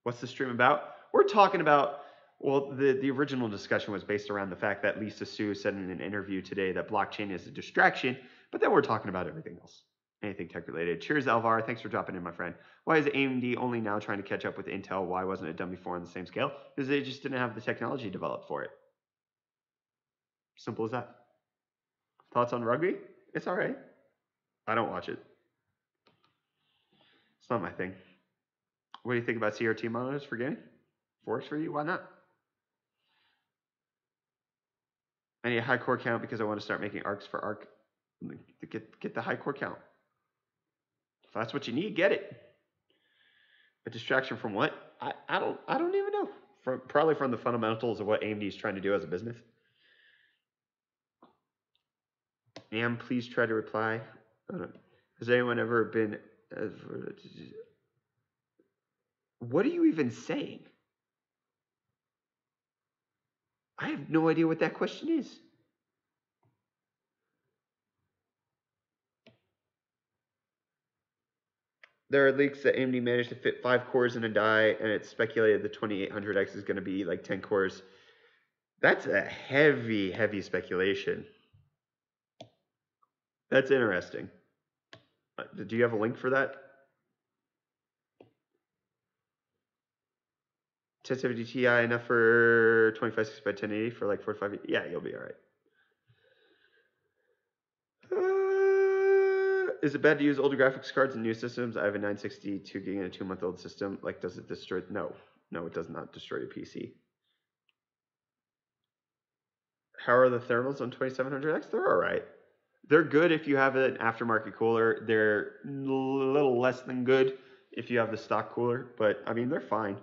What's the stream about? We're talking about, well, the original discussion was based around the fact that Lisa Su said in an interview today that blockchain is a distraction, but then we're talking about everything else. Anything tech related. Cheers, Alvar. Thanks for dropping in, my friend. Why is AMD only now trying to catch up with Intel? Why wasn't it done before on the same scale? Because they just didn't have the technology developed for it. Simple as that. Thoughts on rugby? It's all right. I don't watch it. It's not my thing. What do you think about CRT monitors for gaming? Works for you? Why not? I need a high core count because I want to start making arcs for ARC. Get the high core count. If that's what you need, get it. A distraction from what? I don't even know. probably from the fundamentals of what AMD is trying to do as a business. Am, please try to reply. Has anyone ever been... What are you even saying? I have no idea what that question is. There are leaks that AMD managed to fit 5 cores in a die, and it's speculated the 2800X is going to be like 10 cores. That's a heavy, heavy speculation. That's interesting. Do you have a link for that? 1070 Ti enough for 2560 by 1080 for like 45? Yeah, you'll be all right. Is it bad to use older graphics cards in new systems? I have a 960 2 gig and a 2-month-old system. Like, does it destroy? No, it does not destroy your PC. How are the thermals on 2700X? They're all right. They're good if you have an aftermarket cooler. They're a little less than good if you have the stock cooler, but I mean, they're fine.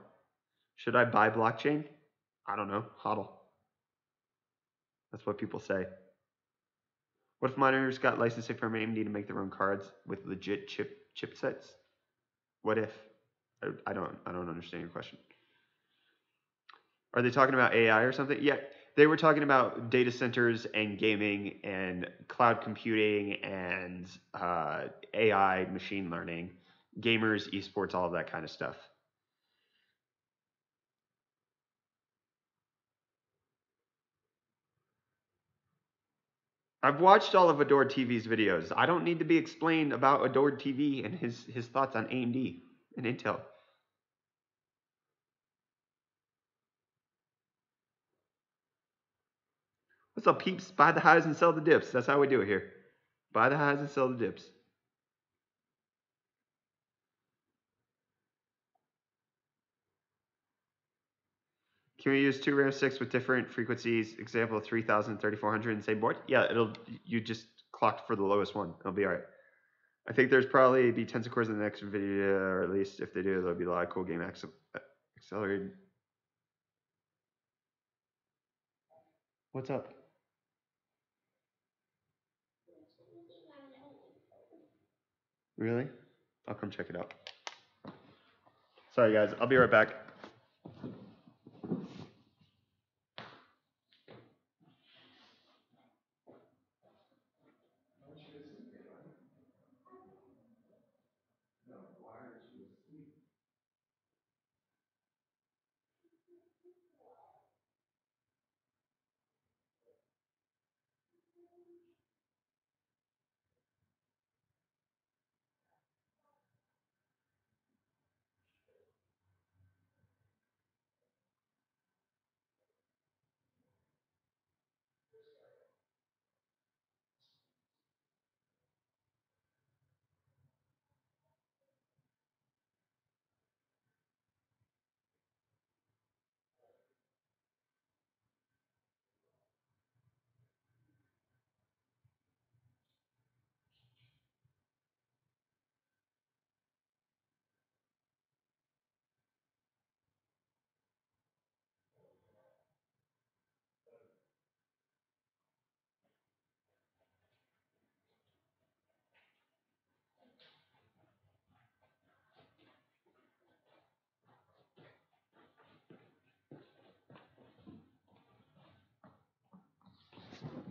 Should I buy blockchain? I don't know. HODL. That's what people say. What if miners got licensing from AMD to make their own cards with legit chipsets? What if? I don't understand your question. Are they talking about AI or something? Yeah, they were talking about data centers and gaming and cloud computing and AI, machine learning, gamers, esports, all of that kind of stuff. I've watched all of Adored TV's videos. I don't need to be explained about Adored TV and his thoughts on AMD and Intel. What's up, peeps? Buy the highs and sell the dips. That's how we do it here. Buy the highs and sell the dips. Can we use 2 RAM 6 with different frequencies? Example 3000, 3400 and same board? Yeah, you just clocked for the lowest one. It'll be all right. I think there's probably be tens of cores in the next video, or at least if they do, there'll be a lot of cool game accelerated. What's up? Really? I'll come check it out. Sorry guys, I'll be right back.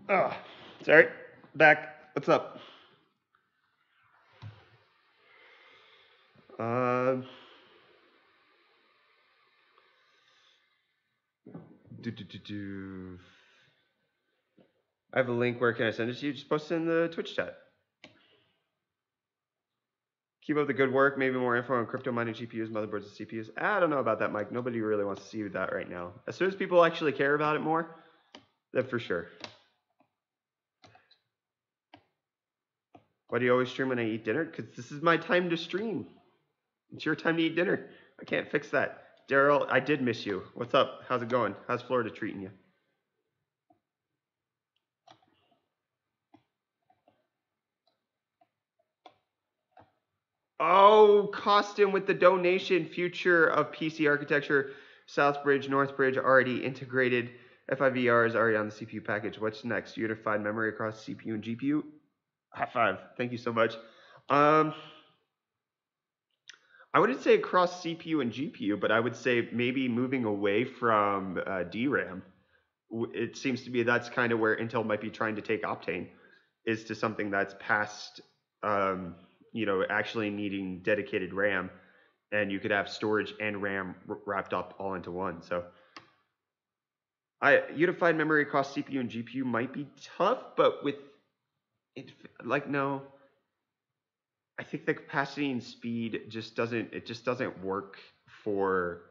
Oh, sorry. Back. What's up? I have a link. Where can I send it to you? Just post it in the Twitch chat. Keep up the good work. Maybe more info on crypto mining GPUs, motherboards, and CPUs. I don't know about that, Mike. Nobody really wants to see that right now. As soon as people actually care about it more, then for sure. Why do you always stream when I eat dinner? Because this is my time to stream. It's your time to eat dinner. I can't fix that. Daryl, I did miss you. What's up? How's it going? How's Florida treating you? Oh, Costin with the donation, future of PC architecture. Southbridge, Northbridge already integrated. FIVR is already on the CPU package. What's next? Unified memory across CPU and GPU? High five. Thank you so much. I wouldn't say across CPU and GPU, but I would say maybe moving away from DRAM. It seems to be that's kind of where Intel might be trying to take Optane, is to something that's past, actually needing dedicated RAM, and you could have storage and RAM wrapped up all into one. So, unified memory across CPU and GPU might be tough, but with it, no. I think the capacity and speed just doesn't work for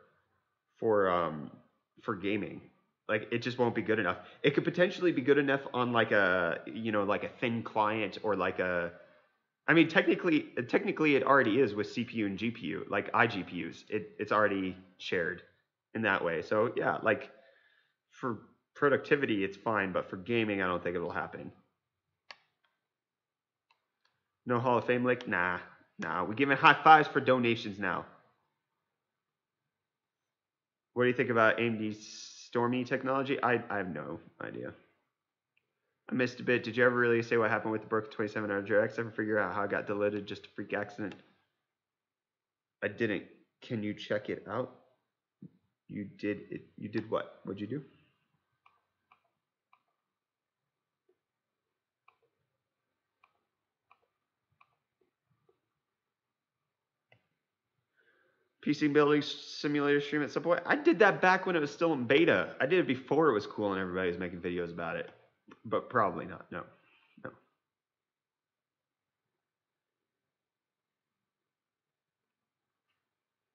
gaming. Like, it just won't be good enough. It could potentially be good enough on like a thin client, or like a, I mean, technically it already is with CPU and GPU, like iGPUs. It's already shared in that way. So yeah, like for productivity it's fine, but for gaming I don't think it'll happen. No Hall of Fame link? Nah. We're giving high fives for donations now. What do you think about AMD's Stormy technology? I have no idea. I missed a bit. Did you ever really say what happened with the broken 2700X? Ever figure out how it got deleted? Just a freak accident? I didn't. Can you check it out? You did it. You did what? What'd you do? PC building simulator stream at some point. I did that back when it was still in beta. I did it before it was cool and everybody was making videos about it. But probably not. No.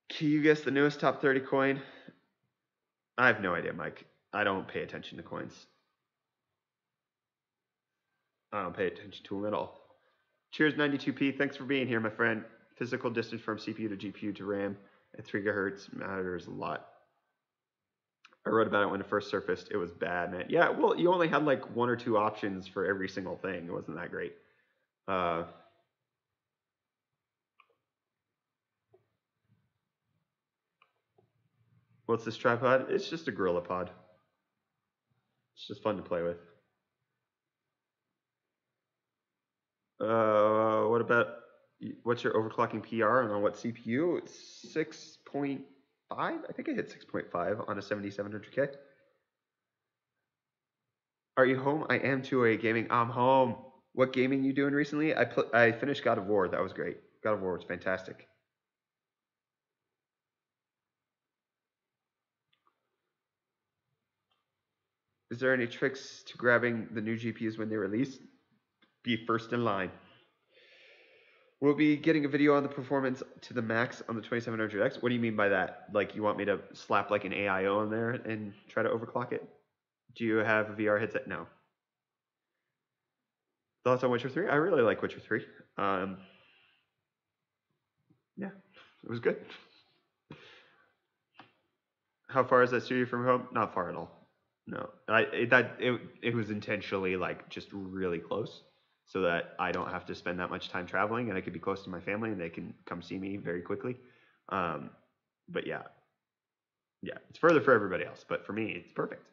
Can you guess the newest top 30 coin? I have no idea, Mike. I don't pay attention to coins. I don't pay attention to them at all. Cheers, 92p. Thanks for being here, my friend. Physical distance from CPU to GPU to RAM at 3 GHz matters a lot. I wrote about it when it first surfaced. It was bad, man. Yeah, well, you only had like 1 or 2 options for every single thing. It wasn't that great. What's this tripod? It's just a Gorilla Pod. It's just fun to play with. What about, what's your overclocking PR and on what CPU? It's 6.5. I think I hit 6.5 on a 7700K. Are you home? I am 2A gaming. I'm home. What gaming you doing recently? I finished God of War. That was great. God of War was fantastic. Is there any tricks to grabbing the new GPUs when they release? Be first in line. We'll be getting a video on the performance to the max on the 2700X. What do you mean by that? Like, you want me to slap like an AIO on there and try to overclock it? Do you have a VR headset? No. Thoughts on Witcher 3? I really like Witcher 3. Yeah, it was good. How far is that studio from home? Not far at all. No, it was intentionally like just really close, so that I don't have to spend that much time traveling, and I could be close to my family, and they can come see me very quickly. But yeah, it's further for everybody else, but for me, it's perfect.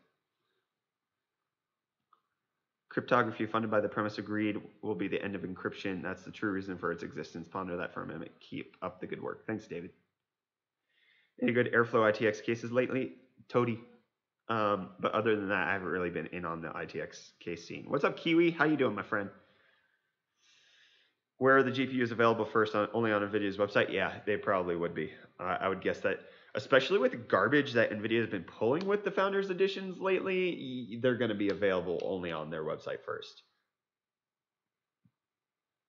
Cryptography funded by the premise agreed will be the end of encryption. That's the true reason for its existence. Ponder that for a minute. Keep up the good work. Thanks, David. Any good Airflow ITX cases lately? Toady. But other than that, I haven't really been in on the ITX case scene. What's up, Kiwi? How you doing, my friend? Where are the GPUs available first? Only on NVIDIA's website? Yeah, they probably would be. I would guess that, especially with the garbage that NVIDIA has been pulling with the Founders Editions lately, they're going to be available only on their website first.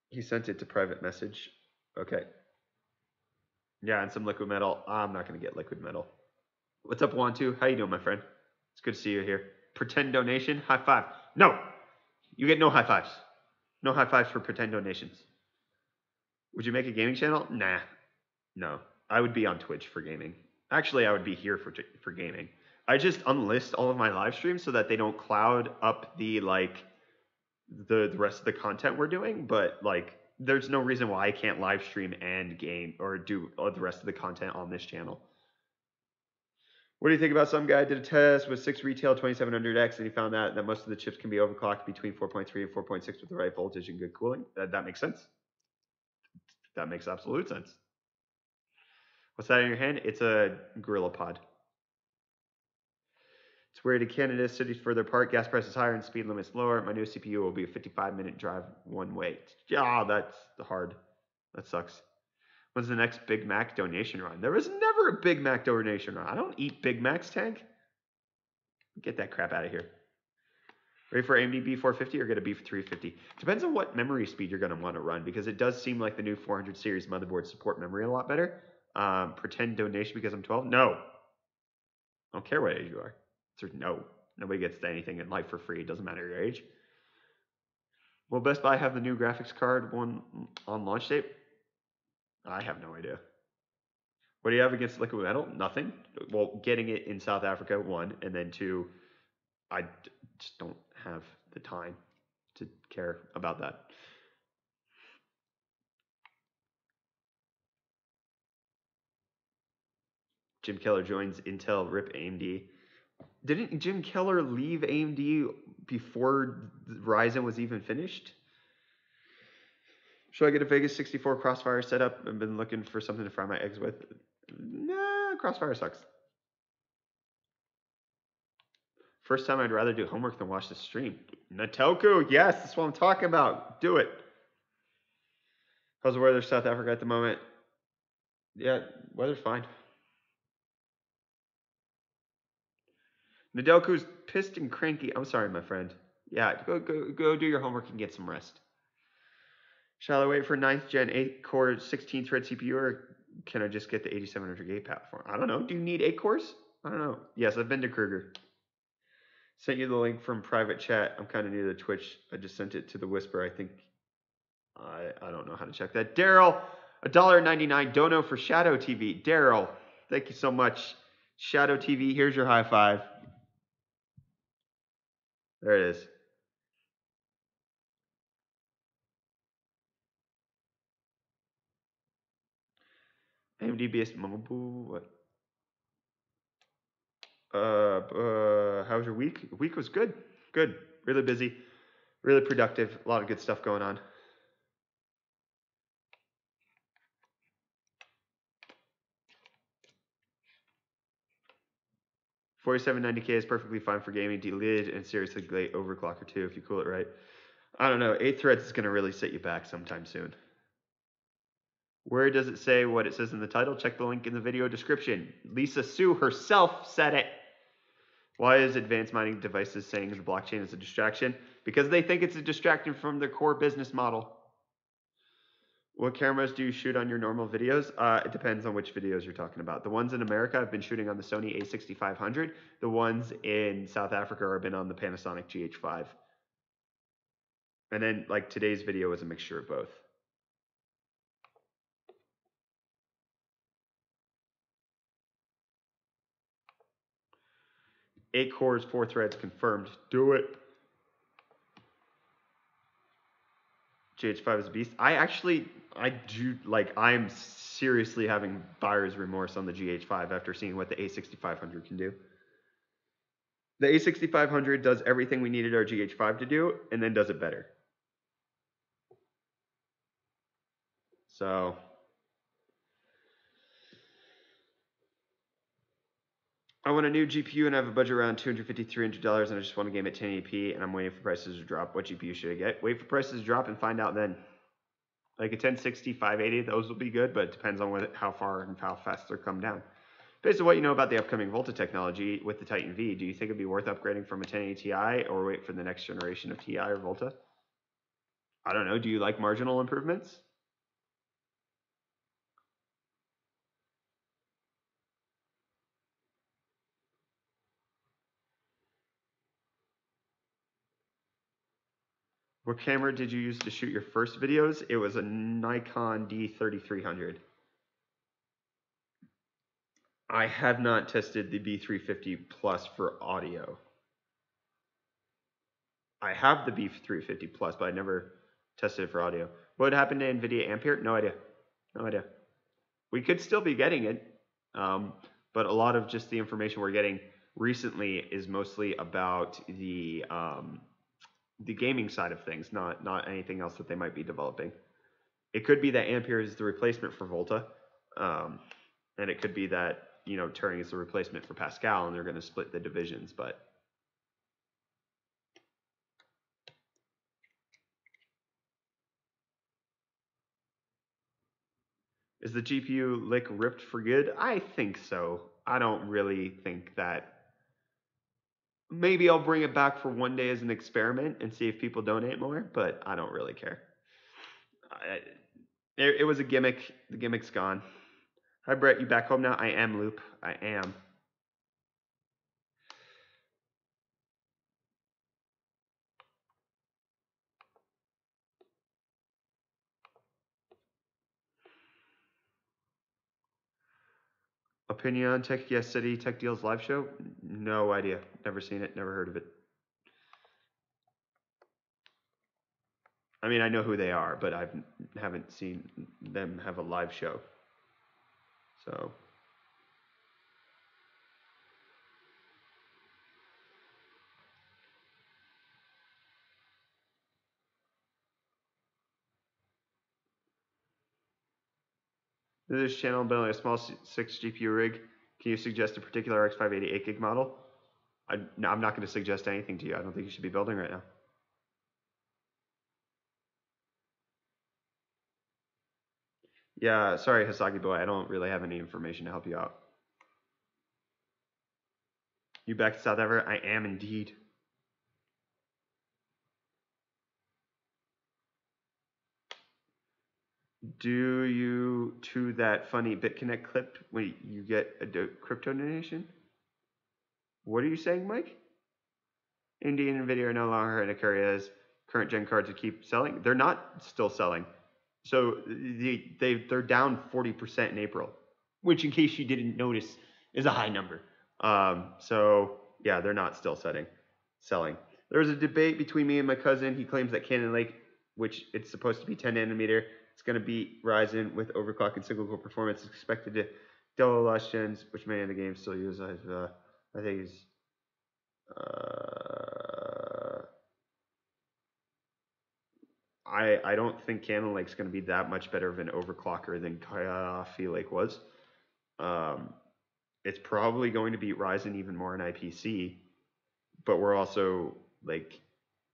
He sent it to private message. Okay. Yeah, and some liquid metal. I'm not going to get liquid metal. What's up, Wantu? How you doing, my friend? It's good to see you here. Pretend donation, high five. No, you get no high fives. No high fives for pretend donations. Would you make a gaming channel? Nah, no. I would be on Twitch for gaming. Actually, I would be here for gaming. I just unlist all of my live streams so that they don't cloud up the rest of the content we're doing. But like, there's no reason why I can't live stream and game or do the rest of the content on this channel. What do you think about some guy did a test with 6 retail 2700X and he found out that most of the chips can be overclocked between 4.3 and 4.6 with the right voltage and good cooling? That makes sense. That makes absolute sense. What's that in your hand? It's a Gorilla Pod. It's weird in Canada, cities further apart, gas prices higher and speed limits lower. My new CPU will be a 55-minute drive one way. Yeah, that's hard. That sucks. When's the next Big Mac donation run? There was never a Big Mac donation run. I don't eat Big Macs, Tank. Get that crap out of here. Ready for AMD B450 or get a B350? Depends on what memory speed you're going to want to run, because it does seem like the new 400 series motherboards support memory a lot better. Pretend donation because I'm 12? No. I don't care what age you are. No. Nobody gets anything in life for free. It doesn't matter your age. Will Best Buy have the new graphics card one on launch date? I have no idea. What do you have against liquid metal? Nothing. Well, getting it in South Africa, 1, and then 2, I just don't have the time to care about that. Jim Keller joins Intel, rip AMD. Didn't Jim Keller leave AMD before Ryzen was even finished? Should I get a Vegas 64 Crossfire setup? I've been looking for something to fry my eggs with. Nah, Crossfire sucks. First time I'd rather do homework than watch the stream. Natoku, yes, that's what I'm talking about. Do it. How's the weather in South Africa at the moment? Yeah, weather's fine. Nadelku's pissed and cranky. I'm sorry, my friend. Yeah, go do your homework and get some rest. Shall I wait for 9th gen 8-core 16-thread CPU, or can I just get the 8700K platform? I don't know. Do you need 8 cores? I don't know. Yes, I've been to Kruger. Sent you the link from private chat. I'm kind of new to Twitch. I just sent it to the Whisper. I think I don't know how to check that. Daryl, $1.99 Dono for Shadow TV. Daryl, thank you so much. Shadow TV, here's your high five. There it is. AMD based mobile. What? How was your week? Week was good. Good. Really busy. Really productive. A lot of good stuff going on. $4790K is perfectly fine for gaming. Deleted and seriously late overclocker too if you cool it right. I don't know. 8 threads is going to really set you back sometime soon. Where does it say what it says in the title? Check the link in the video description. Lisa Su herself said it. Why is advanced mining devices saying the blockchain is a distraction? Because they think it's a distraction from their core business model. What cameras do you shoot on your normal videos? It depends on which videos you're talking about. The ones in America I've been shooting on the Sony a6500. The ones in South Africa have been on the Panasonic GH5. And then like today's video was a mixture of both. Eight cores, 4 threads confirmed. Do it. GH5 is a beast. I'm seriously having buyer's remorse on the GH5 after seeing what the A6500 can do. The A6500 does everything we needed our GH5 to do, and then does it better. So I want a new GPU and I have a budget around $250, $300 and I just want to game at 1080p and I'm waiting for prices to drop. What GPU should I get? Wait for prices to drop and find out then. Like a 1060, 580, those will be good, but it depends on how far and how fast they'll come down. Based on what you know about the upcoming Volta technology with the Titan V, do you think it'd be worth upgrading from a 1080 Ti or wait for the next generation of Ti or Volta? I don't know. Do you like marginal improvements? What camera did you use to shoot your first videos? It was a Nikon D3300. I have not tested the B350 Plus for audio. I have the B350 Plus, but I never tested it for audio. What happened to NVIDIA Ampere? No idea. No idea. We could still be getting it. But a lot of just the information we're getting recently is mostly about the gaming side of things, not anything else that they might be developing. It could be that Ampere is the replacement for Volta, and it could be that Turing is the replacement for Pascal, and they're going to split the divisions. But is the GPU lick ripped for good? I think so. I don't really think that. Maybe I'll bring it back for one day as an experiment and see if people donate more, but I don't really care. It was a gimmick. The gimmick's gone. Hi, Brett. You back home now? I am, Loop. I am. Opinion on Tech Yes City Tech Deals live show? No idea. Never seen it. Never heard of it. I mean, I know who they are, but I haven't seen them have a live show. So. This channel building a small 6 GPU rig. Can you suggest a particular RX 580 8 gig model? I'm not going to suggest anything to you. I don't think you should be building right now. Yeah, sorry, Hasagi boy. I don't really have any information to help you out. You back to South Africa? I am indeed. Do you to that funny BitConnect clip when you get a crypto donation? What are you saying, Mike? AMD and NVIDIA are no longer in a career as current gen cards to keep selling. They're not still selling. So they're down 40% in April, which, in case you didn't notice, is a high number. So yeah, they're not still selling. There was a debate between me and my cousin. He claims that Cannon Lake, which it's supposed to be 10 nanometer, it's going to beat Ryzen with overclock and single core performance. It's expected to double last gens, which many of the games still use. I think is. I don't think Cannon Lake's going to be that much better of an overclocker than Coffee Lake was. It's probably going to beat Ryzen even more in IPC, but we're also like,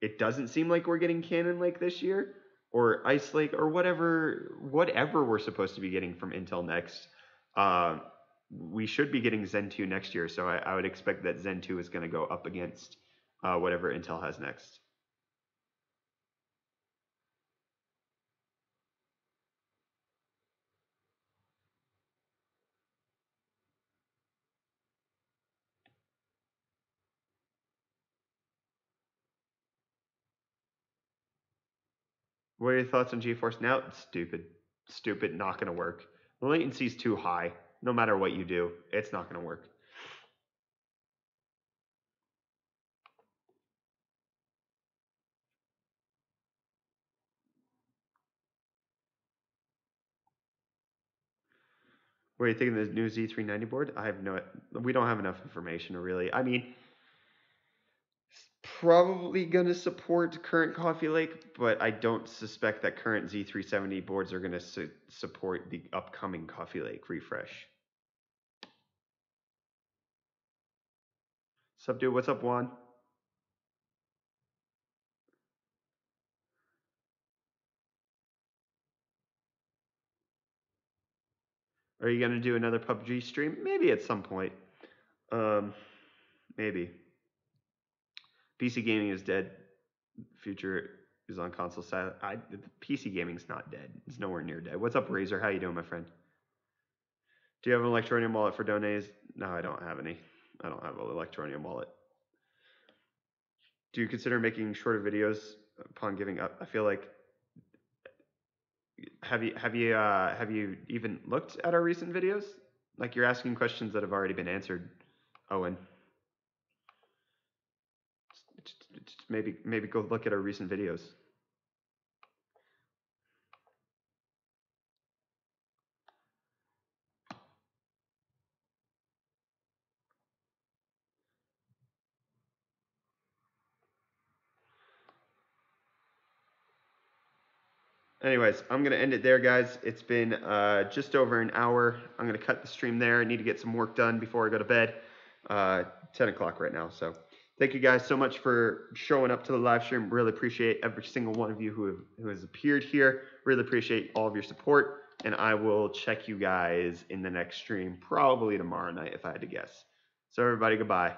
it doesn't seem like we're getting Cannon Lake this year or Ice Lake or whatever we're supposed to be getting from Intel next. We should be getting Zen 2 next year, so I would expect that Zen 2 is going to go up against whatever Intel has next. What are your thoughts on GeForce Now? Stupid, not going to work. The latency is too high. No matter what you do, it's not going to work. What are you thinking of the new Z390 board? We don't have enough information really. I mean, probably going to support current Coffee Lake, but I don't suspect that current Z370 boards are going to support the upcoming Coffee Lake refresh. Sup, dude? What's up, Juan? Are you going to do another PUBG stream? Maybe at some point. Maybe. PC gaming is dead. Future is on console side. PC gaming's not dead. It's nowhere near dead. What's up, Razor? How you doing, my friend? Do you have an Electroneum wallet for donays? No, I don't have any. I don't have an Electroneum wallet. Do you consider making shorter videos upon giving up? I feel like have you even looked at our recent videos? Like, you're asking questions that have already been answered, Owen. Just maybe go look at our recent videos. Anyways, I'm going to end it there, guys. It's been just over an hour. I'm going to cut the stream there. I need to get some work done before I go to bed. 10 o'clock right now. So thank you guys so much for showing up to the live stream. Really appreciate every single one of you who has appeared here. Really appreciate all of your support. And I will check you guys in the next stream, probably tomorrow night if I had to guess. So everybody, goodbye.